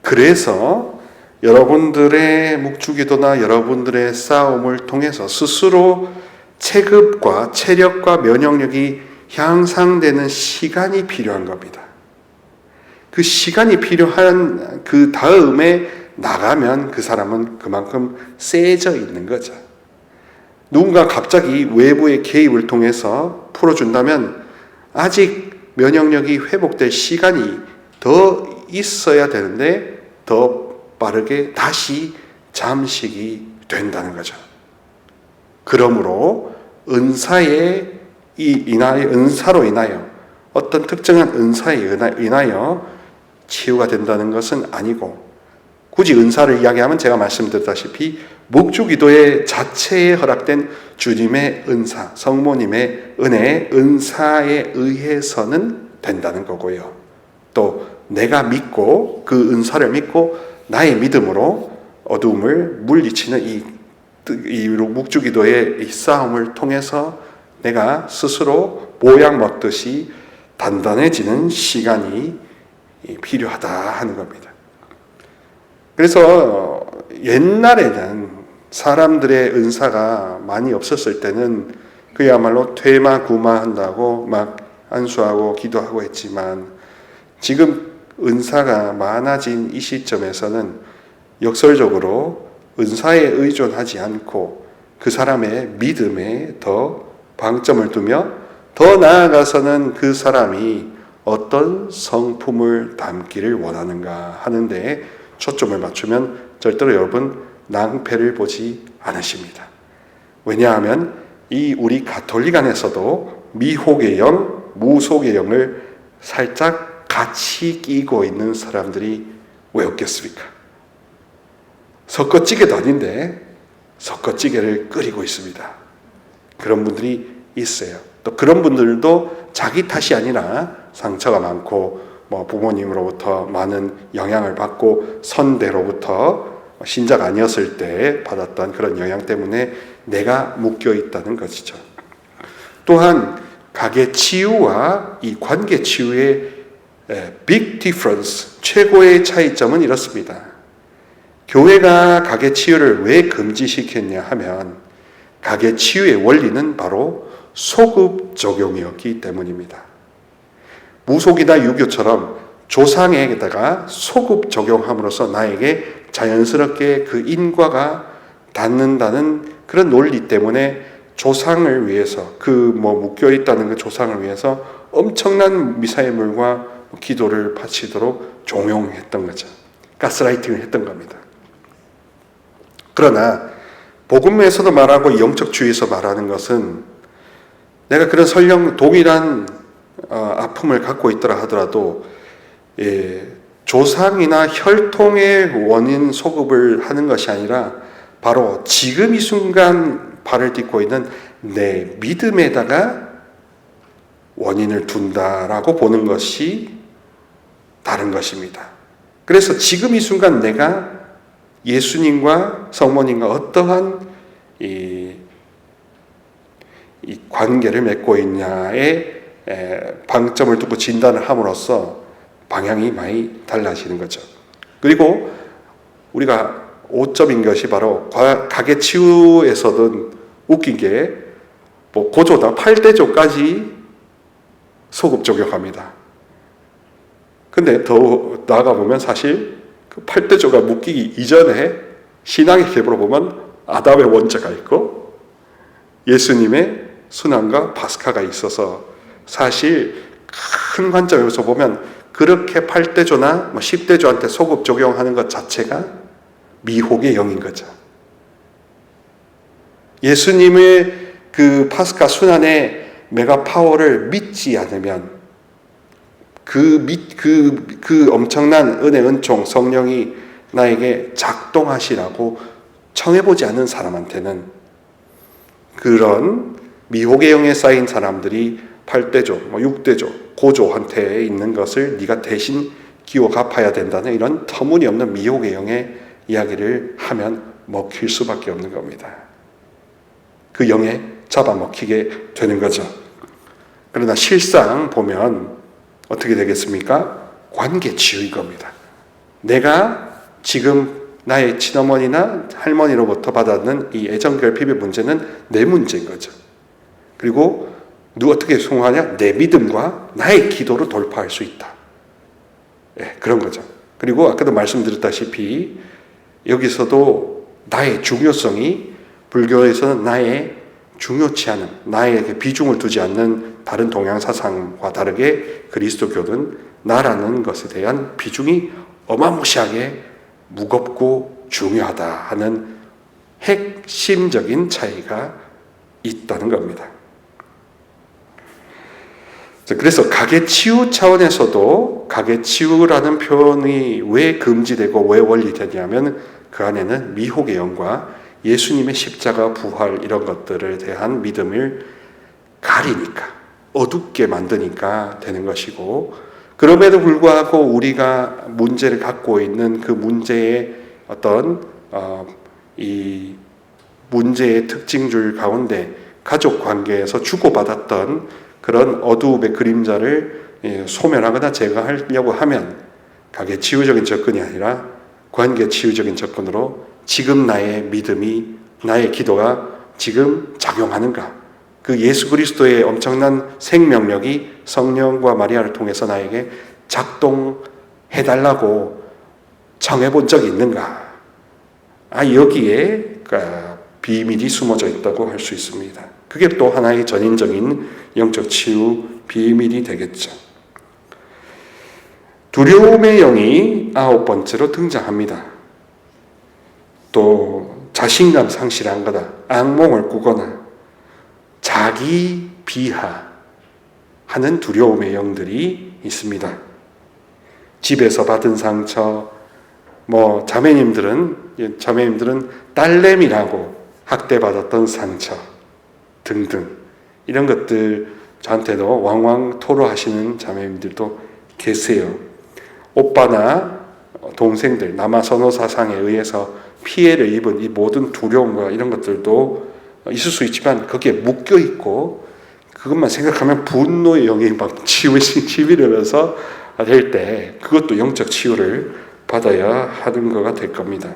그래서 여러분들의 묵주기도나 여러분들의 싸움을 통해서 스스로 체급과 체력과 면역력이 향상되는 시간이 필요한 겁니다. 그 시간이 필요한 그 다음에 나가면 그 사람은 그만큼 세져 있는 거죠. 누군가 갑자기 외부의 개입을 통해서 풀어준다면 아직 면역력이 회복될 시간이 더 있어야 되는데 더 빠르게 다시 잠식이 된다는 거죠. 그러므로 은사로 인하여 어떤 특정한 은사에 인하여 치유가 된다는 것은 아니고, 굳이 은사를 이야기하면 제가 말씀드렸다시피 묵주기도의 자체에 허락된 주님의 은사, 성모님의 은혜, 은사에 의해서는 된다는 거고요. 또 내가 믿고 그 은사를 믿고 나의 믿음으로 어두움을 물리치는 이 묵주기도의 이 싸움을 통해서 내가 스스로 모양 먹듯이 단단해지는 시간이 필요하다 하는 겁니다. 그래서 옛날에는 사람들의 은사가 많이 없었을 때는 그야말로 퇴마구마한다고 막 안수하고 기도하고 했지만, 지금 은사가 많아진 이 시점에서는 역설적으로 은사에 의존하지 않고 그 사람의 믿음에 더 방점을 두며, 더 나아가서는 그 사람이 어떤 성품을 담기를 원하는가 하는데 초점을 맞추면 절대로 여러분 낭패를 보지 않으십니다. 왜냐하면 이 우리 가톨릭 안에서도 미혹의 영, 무속의 영을 살짝 같이 끼고 있는 사람들이 왜 없겠습니까? 섞어찌개도 아닌데 섞어찌개를 끓이고 있습니다. 그런 분들이 있어요. 또 그런 분들도 자기 탓이 아니라 상처가 많고 부모님으로부터 많은 영향을 받고 선대로부터 신자가 아니었을 때 받았던 그런 영향 때문에 내가 묶여 있다는 것이죠. 또한 가계 치유와 이 관계 치유의 big difference, 최고의 차이점은 이렇습니다. 교회가 가계 치유를 왜 금지시켰냐 하면 가계 치유의 원리는 바로 소급 적용이었기 때문입니다. 무속이나 유교처럼 조상에게다가 소급 적용함으로써 나에게 자연스럽게 그 인과가 닿는다는 그런 논리 때문에 조상을 위해서, 묶여있다는 그 조상을 위해서 엄청난 미사일물과 기도를 바치도록 종용했던 거죠. 가스라이팅을 했던 겁니다. 그러나 복음에서도 말하고 영적주의에서 말하는 것은 내가 그런 설령 동일한 아픔을 갖고 있더라 하더라도 조상이나 혈통의 원인 소급을 하는 것이 아니라 바로 지금 이 순간 발을 딛고 있는 내 믿음에다가 원인을 둔다라고 보는 것이 다른 것입니다. 그래서 지금 이 순간 내가 예수님과 성모님과 어떠한 이 관계를 맺고 있냐에 방점을 두고 진단을 함으로써 방향이 많이 달라지는 거죠. 그리고 우리가 오점인 것이 바로 가계 치유에서는 웃긴 게 고조다 8대조까지 소급 적용합니다. 근데 더 나아가 보면 사실 그 8대조가 묶이기 이전에 신앙의 계보로 보면 아담의 원죄가 있고 예수님의 순환과 파스카가 있어서 사실 큰 관점에서 보면 그렇게 8대조나 10대조한테 소급 적용하는 것 자체가 미혹의 영인 거죠. 예수님의 그 파스카 순환의 메가 파워를 믿지 않으면 그 엄청난 은혜, 은총, 성령이 나에게 작동하시라고 청해보지 않은 사람한테는 그런 미혹의 영에 쌓인 사람들이 8대조, 6대조, 고조한테 있는 것을 네가 대신 기워 갚아야 된다는 이런 터무니없는 미혹의 영의 이야기를 하면 먹힐 수밖에 없는 겁니다. 그 영에 잡아먹히게 되는 거죠. 그러나 실상 보면 어떻게 되겠습니까? 관계치유인 겁니다. 내가 지금 나의 친어머니나 할머니로부터 받았는 이 애정결핍의 문제는 내 문제인 거죠. 그리고 어떻게 송하냐? 내 믿음과 나의 기도로 돌파할 수 있다. 그런 거죠. 그리고 아까도 말씀드렸다시피 여기서도 나의 중요성이 불교에서는 나의 중요치 않은, 나에게 비중을 두지 않는 다른 동양 사상과 다르게 그리스도교는 나라는 것에 대한 비중이 어마무시하게 무겁고 중요하다 하는 핵심적인 차이가 있다는 겁니다. 그래서 가계치유 차원에서도 가계치유라는 표현이 왜 금지되고 왜 원리되냐면 그 안에는 미혹의 영과 예수님의 십자가 부활 이런 것들에 대한 믿음을 가리니까, 어둡게 만드니까 되는 것이고, 그럼에도 불구하고 우리가 문제를 갖고 있는 그 문제의 어떤 이 문제의 특징줄 가운데 가족 관계에서 주고받았던 그런 어두움의 그림자를 소멸하거나 제거하려고 하면 가계치유적인 접근이 아니라 관계치유적인 접근으로 지금 나의 믿음이, 나의 기도가 지금 작용하는가, 그 예수 그리스도의 엄청난 생명력이 성령과 마리아를 통해서 나에게 작동해달라고 청해본 적이 있는가, 여기에 비밀이 숨어져 있다고 할 수 있습니다. 그게 또 하나의 전인적인 영적 치유 비밀이 되겠죠. 두려움의 영이 9번째로 등장합니다. 또 자신감 상실한 거다, 악몽을 꾸거나 자기 비하하는 두려움의 영들이 있습니다. 집에서 받은 상처, 자매님들은 딸내미라고 학대받았던 상처 등등, 이런 것들 저한테도 왕왕 토로하시는 자매님들도 계세요. 오빠나 동생들, 남아선호 사상에 의해서 피해를 입은 이 모든 두려움과 이런 것들도 있을 수 있지만 거기에 묶여 있고 그것만 생각하면 분노의 영이 막 치밀으면서 될 때 그것도 영적 치유를 받아야 하는 거가 될 겁니다.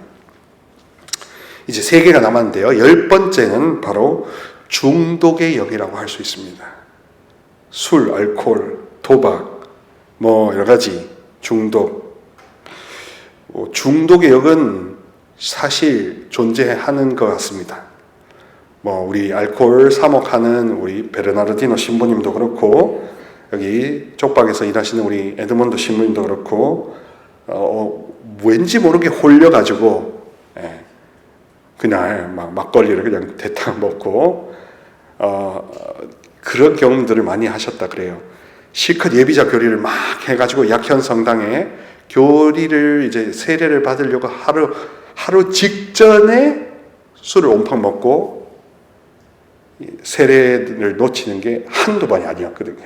이제 3개가 남았는데요. 10번째는 바로 중독의 영이라고 할 수 있습니다. 술, 알코올, 도박, 여러 가지 중독. 중독의 영은 사실 존재하는 것 같습니다. 우리 알코올 사목하는 우리 베르나르디노 신부님도 그렇고, 여기 쪽박에서 일하시는 우리 에드몬드 신부님도 그렇고, 왠지 모르게 홀려가지고, 그날 막걸리를 그냥 대탕 먹고, 그런 경험들을 많이 하셨다 그래요. 실컷 예비자 교리를 막 해가지고 약현 성당에 교리를 이제 세례를 받으려고 하루 직전에 술을 옴팡 먹고 세례를 놓치는 게 한두 번이 아니었거든요.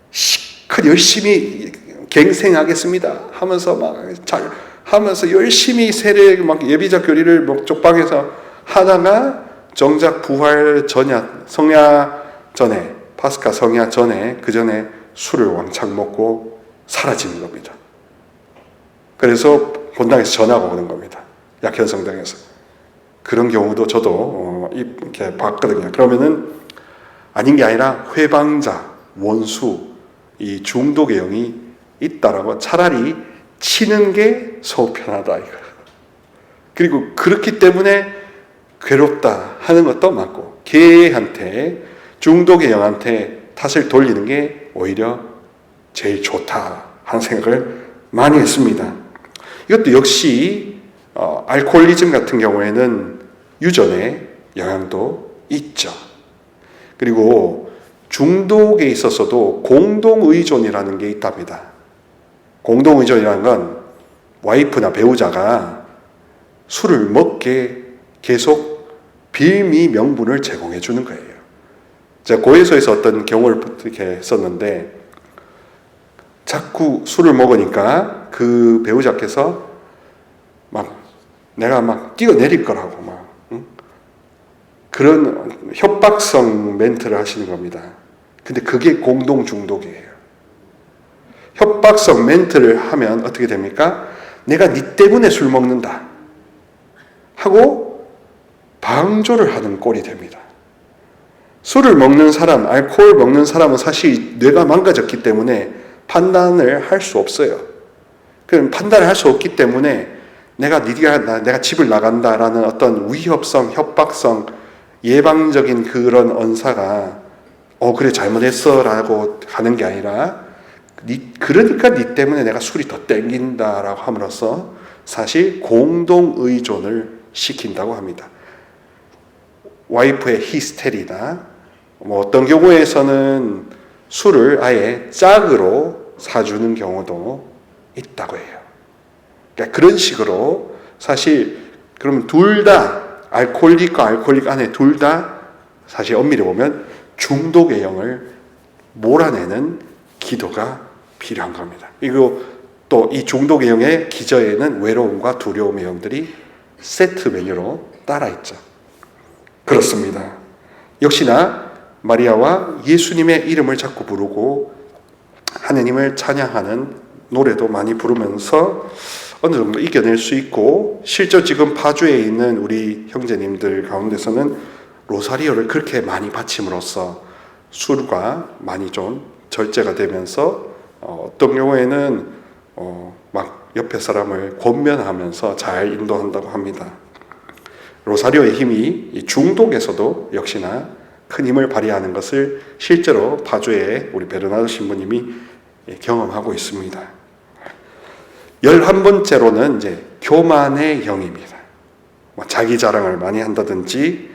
실컷 열심히 갱생하겠습니다 하면서 열심히 세례 예비자 교리를 쪽방에서 하다가 정작 부활 전야 성야 전에, 파스카 성야 전에, 그 전에 술을 왕창 먹고 사라지는 겁니다. 그래서 본당에서 전화가 오는 겁니다. 약현성당에서. 그런 경우도 저도 이렇게 봤거든요. 그러면은 아닌 게 아니라 회방자, 원수, 이 중독의 영이 있다라고, 차라리 치는 게 속 편하다 이거. 그리고 그렇기 때문에 괴롭다 하는 것도 맞고, 걔한테, 중독의 영한테 탓을 돌리는 게 오히려 제일 좋다 하는 생각을 많이 했습니다. 이것도 역시 알코올리즘 같은 경우에는 유전의 영향도 있죠. 그리고 중독에 있어서도 공동의존이라는 게 있답니다. 공동의존이라는 건 와이프나 배우자가 술을 먹게 계속 빌미 명분을 제공해 주는 거예요. 제가 고해소에서 어떤 경우를 이렇게 했었는데, 자꾸 술을 먹으니까 그 배우자께서 내가 뛰어내릴 거라고 그런 협박성 멘트를 하시는 겁니다. 근데 그게 공동 중독이에요. 협박성 멘트를 하면 어떻게 됩니까? 내가 네 때문에 술 먹는다 하고 방조를 하는 꼴이 됩니다. 술을 먹는 사람, 알코올 먹는 사람은 사실 뇌가 망가졌기 때문에 판단을 할 수 없어요. 그럼 판단을 할 수 없기 때문에 내가 집을 나간다라는 어떤 위협성, 협박성, 예방적인 그런 언사가 그래 잘못했어 라고 하는 게 아니라 그러니까 네 때문에 내가 술이 더 땡긴다라고 함으로써 사실 공동의존을 시킨다고 합니다. 와이프의 히스테리나 어떤 경우에서는 술을 아예 짝으로 사주는 경우도 있다고 해요. 그러니까 그런 식으로 사실 그러면 둘 다 알코올릭과 알코올릭 안에 둘 다 사실 엄밀히 보면 중독의 영을 몰아내는 기도가 필요한 겁니다. 그리고 또 이 중독의 영의 기저에는 외로움과 두려움의 영들이 세트 메뉴로 따라 있죠. 그렇습니다. 역시나 마리아와 예수님의 이름을 자꾸 부르고 하느님을 찬양하는 노래도 많이 부르면서 어느 정도 이겨낼 수 있고, 실제 지금 파주에 있는 우리 형제님들 가운데서는 로사리오를 그렇게 많이 바침으로써 술과 많이 좀 절제가 되면서 어떤 경우에는 막 옆에 사람을 권면하면서 잘 인도한다고 합니다. 로사리오의 힘이 이 중독에서도 역시나 큰 힘을 발휘하는 것을 실제로 파주에 우리 베르나르 신부님이 경험하고 있습니다. 11번째로는 이제 교만의 영입니다. 자기 자랑을 많이 한다든지,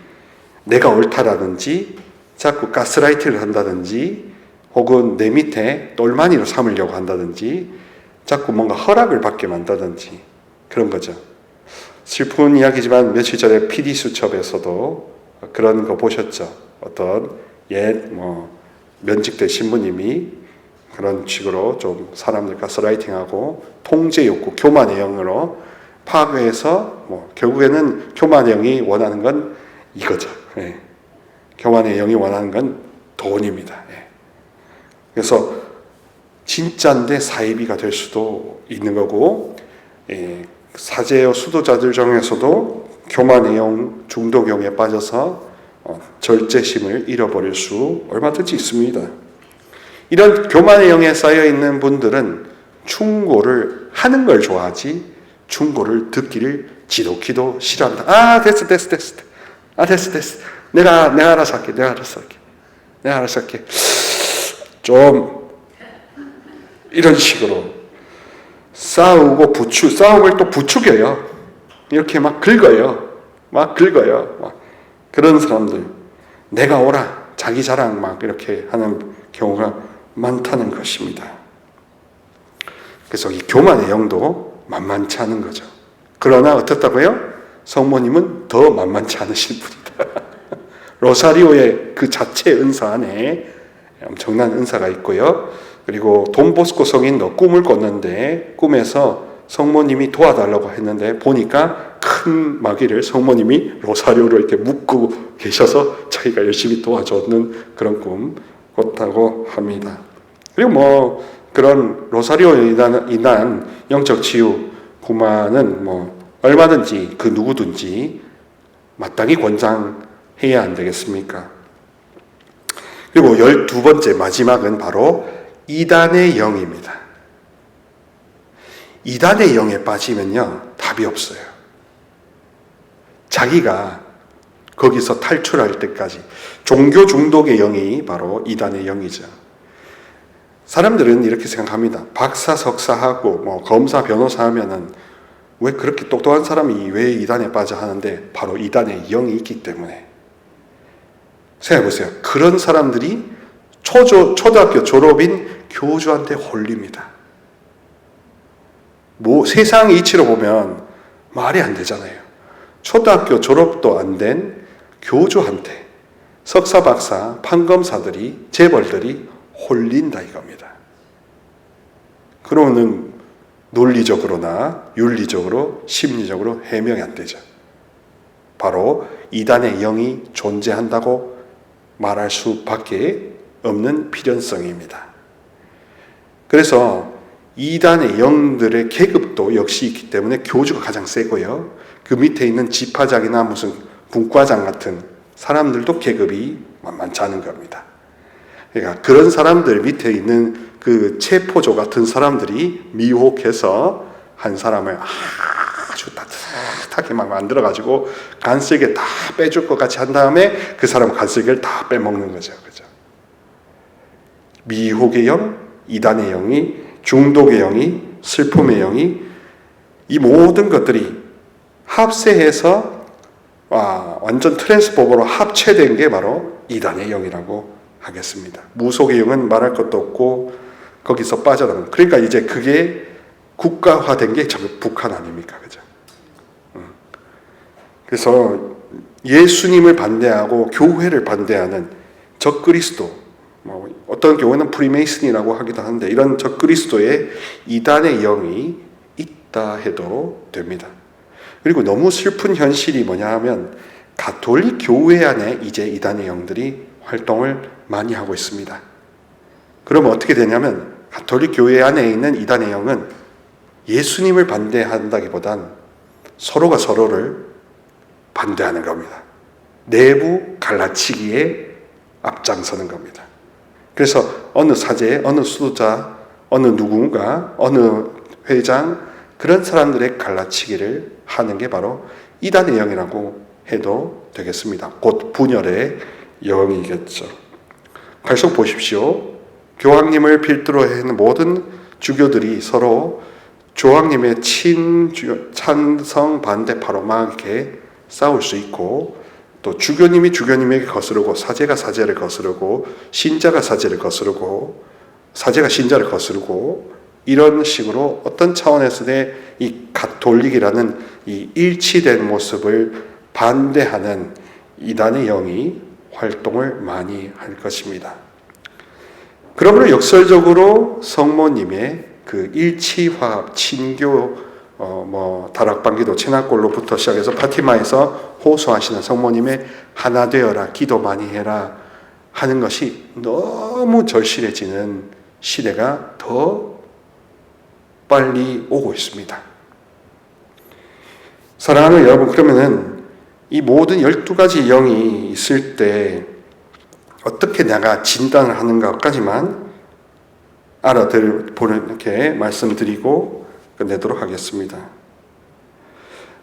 내가 옳다라든지, 자꾸 가스라이트를 한다든지, 혹은 내 밑에 똘마니로 삼으려고 한다든지, 자꾸 뭔가 허락을 받게 만다든지, 그런 거죠. 슬픈 이야기지만 며칠 전에 PD수첩에서도 그런 거 보셨죠. 어떤 면직된 신부님이 그런 식으로 좀 사람들 가스라이팅하고 통제 욕구, 교만의 영으로 파괴해서 결국에는 교만의 영이 원하는 건 이거죠. 교만의 영이 원하는 건 돈입니다. 그래서 진짜인데 사이비가 될 수도 있는 거고, 사제여 수도자들 중에서도 교만의 영, 중독영에 빠져서 절제심을 잃어버릴 수 얼마든지 있습니다. 이런 교만의 영에 쌓여있는 분들은 충고를 하는 걸 좋아하지 충고를 듣기를 지독히도 싫어합니다. 됐어. 내가 알아서 할게. 좀 이런 식으로 싸움을 또 부추겨요. 이렇게 막 긁어요. 그런 사람들, 내가 오라, 자기 자랑 막 이렇게 하는 경우가 많다는 것입니다. 그래서 이 교만의 영도 만만치 않은 거죠. 그러나 어떻다고요? 성모님은 더 만만치 않으신 분이다. 로사리오의 그 자체 은사 안에 엄청난 은사가 있고요. 그리고 돈보스코 성인도 꿈을 꿨는데 꿈에서 성모님이 도와달라고 했는데 보니까 큰 마귀를 성모님이 로사리오로 이렇게 묶고 계셔서 자기가 열심히 도와줬는 그런 꿈 꿨다고 합니다. 그리고 그런 로사리오에 인한 영적 치유 구만은 얼마든지 그 누구든지 마땅히 권장해야 안 되겠습니까? 그리고 12번째 마지막은 바로 이단의 영입니다. 이단의 영에 빠지면요, 답이 없어요. 자기가 거기서 탈출할 때까지. 종교 중독의 영이 바로 이단의 영이죠. 사람들은 이렇게 생각합니다. 박사, 석사하고 검사, 변호사 하면은 왜 그렇게 똑똑한 사람이 왜 이단에 빠져 하는데 바로 이단의 영이 있기 때문에. 생각해보세요. 그런 사람들이 초등학교 졸업인 교주한테 홀립니다. 세상 이치로 보면 말이 안 되잖아요. 초등학교 졸업도 안 된 교주한테 석사, 박사, 판검사들이, 재벌들이 홀린다 이겁니다. 그러면은 논리적으로나 윤리적으로, 심리적으로 해명이 안 되죠. 바로 이단의 영이 존재한다고 말할 수밖에 없는 필연성입니다. 그래서 이단의 영들의 계급도 역시 있기 때문에 교주가 가장 세고요. 그 밑에 있는 지파장이나 무슨 분과장 같은 사람들도 계급이 만만치 않은 겁니다. 그러니까 그런 사람들 밑에 있는 그 체포조 같은 사람들이 미혹해서 한 사람을 아주 따뜻하게 막 만들어가지고 간슬게 다 빼줄 것 같이 한 다음에 그 사람 간슬게를 다 빼먹는 거죠. 그죠? 미혹의 영, 이단의 영이, 중독의 영이, 슬픔의 영이, 이 모든 것들이 합세해서 완전 트랜스포머로 합체된 게 바로 이단의 영이라고 하겠습니다. 무속의 영은 말할 것도 없고 거기서 빠져나가는. 그러니까 이제 그게 국가화된 게 저기 북한 아닙니까, 그죠? 그래서 예수님을 반대하고 교회를 반대하는 적그리스도, 어떤 교회는 프리메이슨이라고 하기도 하는데 이런 적그리스도의 이단의 영이 있다 해도 됩니다. 그리고 너무 슬픈 현실이 뭐냐 하면 가톨릭 교회 안에 이제 이단의 영들이 활동을 많이 하고 있습니다. 그러면 어떻게 되냐면 가톨릭 교회 안에 있는 이단의 영은 예수님을 반대한다기보단 서로가 서로를 반대하는 겁니다. 내부 갈라치기에 앞장서는 겁니다. 그래서 어느 사제, 어느 수도자, 어느 누군가, 어느 회장, 그런 사람들의 갈라치기를 하는 게 바로 이단의 영이라고 해도 되겠습니다. 곧 분열의 영이겠죠. 계속 보십시오. 교황님을 필두로 하는 모든 주교들이 서로 교황님의 찬성 반대파로 막 이렇게 싸울 수 있고, 또 주교님이 주교님에게 거스르고 사제가 사제를 거스르고 신자가 사제를 거스르고 사제가 신자를 거스르고, 이런 식으로 어떤 차원에서의 이 가톨릭이라는 이 일치된 모습을 반대하는 이단의 영이 활동을 많이 할 것입니다. 그러므로 역설적으로 성모님의 그 일치화합, 친교, 다락방기도 체납골로부터 시작해서 파티마에서 호소하시는 성모님의 하나 되어라, 기도 많이 해라 하는 것이 너무 절실해지는 시대가 더 빨리 오고 있습니다. 사랑하는 여러분, 그러면은 이 모든 12가지 영이 있을 때 어떻게 내가 진단을 하는가까지만 알아보는 이렇게 말씀드리고 끝내도록 하겠습니다.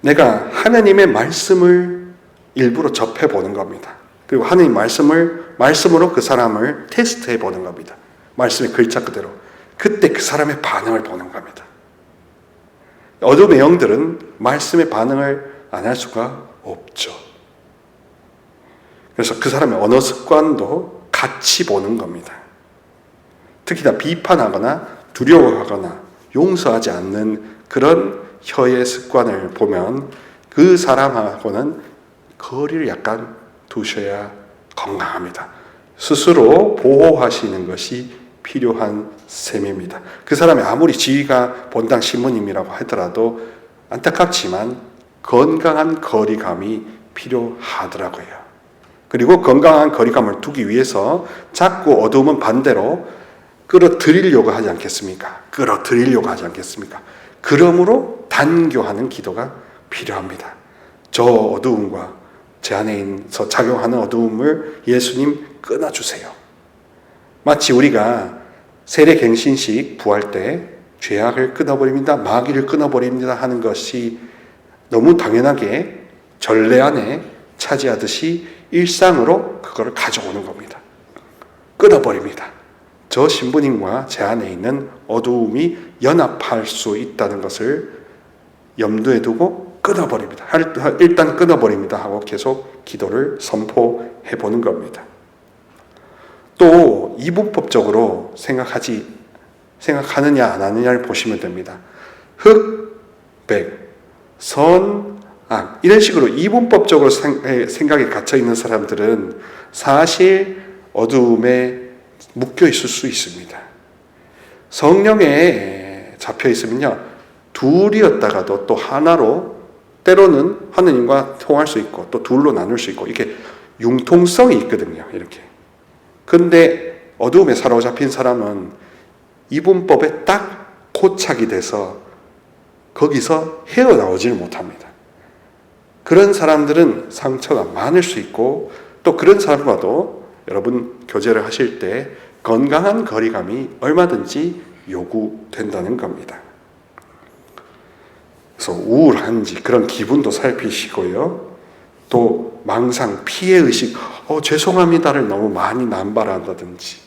내가 하나님의 말씀을 일부러 접해보는 겁니다. 그리고 하나님 말씀으로 그 사람을 테스트해보는 겁니다. 말씀의 글자 그대로. 그때 그 사람의 반응을 보는 겁니다. 어둠의 영들은 말씀의 반응을 안 할 수가 없죠. 그래서 그 사람의 언어 습관도 같이 보는 겁니다. 특히나 비판하거나 두려워하거나 용서하지 않는 그런 혀의 습관을 보면 그 사람하고는 거리를 약간 두셔야 건강합니다. 스스로 보호하시는 것이 필요한 셈입니다. 그 사람이 아무리 지위가 본당 신부님이라고 하더라도 안타깝지만 건강한 거리감이 필요하더라고요. 그리고 건강한 거리감을 두기 위해서 자꾸 어두움은 반대로 끌어들이려고 하지 않겠습니까? 그러므로 단교하는 기도가 필요합니다. 저 어두움과 제 안에서 작용하는 어두움을 예수님 끊어주세요. 마치 우리가 세례갱신식 부활 때 죄악을 끊어버립니다, 마귀를 끊어버립니다 하는 것이 너무 당연하게 전례 안에 차지하듯이 일상으로 그거를 가져오는 겁니다. 끊어버립니다. 저 신부님과 제 안에 있는 어두움이 연합할 수 있다는 것을 염두에 두고 끊어버립니다. 일단 끊어버립니다 하고 계속 기도를 선포해 보는 겁니다. 또 이분법적으로 생각하느냐 안 하느냐를 보시면 됩니다. 흑, 백, 선, 악, 이런 식으로 이분법적으로 생각에 갇혀 있는 사람들은 사실 어두움에 묶여 있을 수 있습니다. 성령에 잡혀 있으면요, 둘이었다가도 또 하나로, 때로는 하느님과 통할 수 있고 또 둘로 나눌 수 있고, 이렇게 융통성이 있거든요. 이렇게. 근데 어두움에 사로잡힌 사람은 이분법에 딱 고착이 돼서 거기서 헤어나오지를 못합니다. 그런 사람들은 상처가 많을 수 있고, 또 그런 사람과도 여러분 교제를 하실 때 건강한 거리감이 얼마든지 요구된다는 겁니다. 그래서 우울한지 그런 기분도 살피시고요. 또 망상, 피해의식, 죄송합니다를 너무 많이 남발한다든지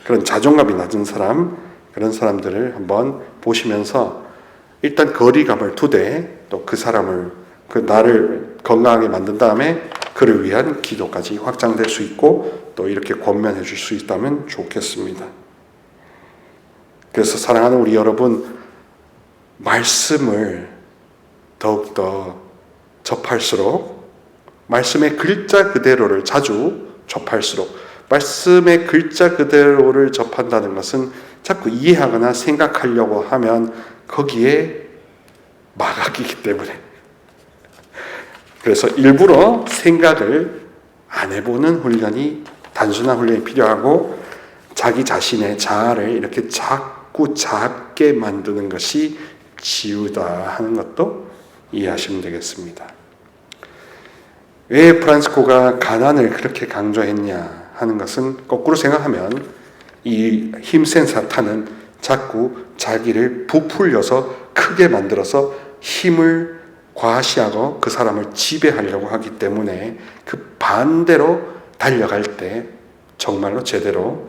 그런 자존감이 낮은 사람, 그런 사람들을 한번 보시면서 일단 거리감을 두되 또 그 사람을, 그 나를 건강하게 만든 다음에 그를 위한 기도까지 확장될 수 있고 또 이렇게 권면해 줄 수 있다면 좋겠습니다. 그래서 사랑하는 우리 여러분, 말씀을 더욱더 접할수록, 말씀의 글자 그대로를 자주 접할수록, 말씀의 글자 그대로를 접한다는 것은 자꾸 이해하거나 생각하려고 하면 거기에 마각이기 때문에, 그래서 일부러 생각을 안 해보는 훈련이, 단순한 훈련이 필요하고, 자기 자신의 자아를 이렇게 자꾸 작게 만드는 것이 지우다 하는 것도 이해하시면 되겠습니다. 왜 프란치스코가 가난을 그렇게 강조했냐 하는 것은, 거꾸로 생각하면 이 힘센 사탄은 자꾸 자기를 부풀려서 크게 만들어서 힘을 과시하고 그 사람을 지배하려고 하기 때문에 그 반대로 달려갈 때 정말로 제대로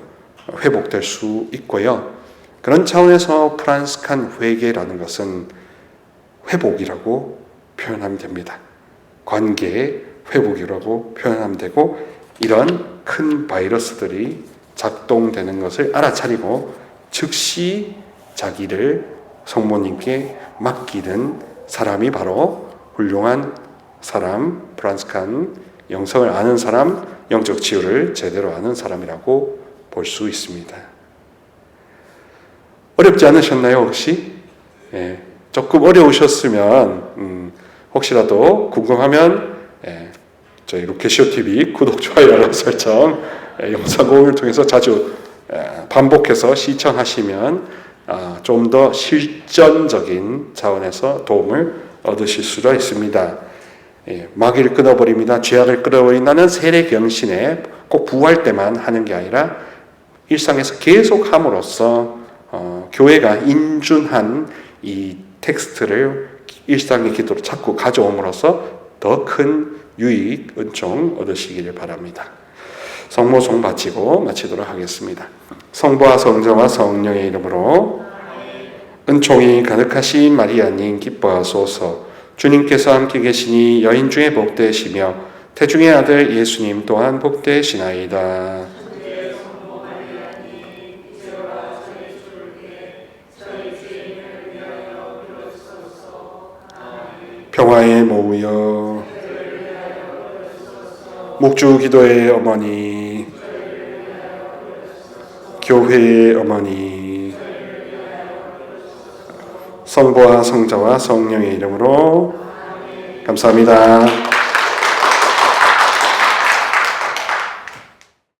회복될 수 있고요. 그런 차원에서 프란시스칸 회개라는 것은 회복이라고 표현하면 됩니다. 관계의 회복이라고 표현하면 되고, 이런 큰 바이러스들이 작동되는 것을 알아차리고 즉시 자기를 성모님께 맡기는 사람이 바로 훌륭한 사람, 프란시스칸 영성을 아는 사람, 영적 치유를 제대로 아는 사람이라고 볼 수 있습니다. 어렵지 않으셨나요, 혹시? 조금 어려우셨으면 혹시라도 궁금하면 저희 루케시오 TV 구독, 좋아요, 알람 설정, 영상 공유를 통해서 자주 반복해서 시청하시면 좀 더 실전적인 차원에서 도움을 얻으실 수가 있습니다. 마귀를 끊어버립니다. 죄악을 끊어버린다는 세례경신에 꼭 부활 때만 하는 게 아니라 일상에서 계속 함으로써 교회가 인준한 이 텍스트를 일상의 기도로 자꾸 가져옴으로써 더 큰 유익, 은총 얻으시기를 바랍니다. 성모송 바치고 마치도록 하겠습니다. 성부와 성자와 성령의 이름으로. 은총이 가득하신 마리아님 기뻐하소서. 주님께서 함께 계시니 여인 중에 복되시며 태중의 아들 예수님 또한 복되시나이다. 평화의 모우여, 목주 기도의 어머니, 교회의 어머니, 성부와 성자와 성령의 이름으로 감사합니다.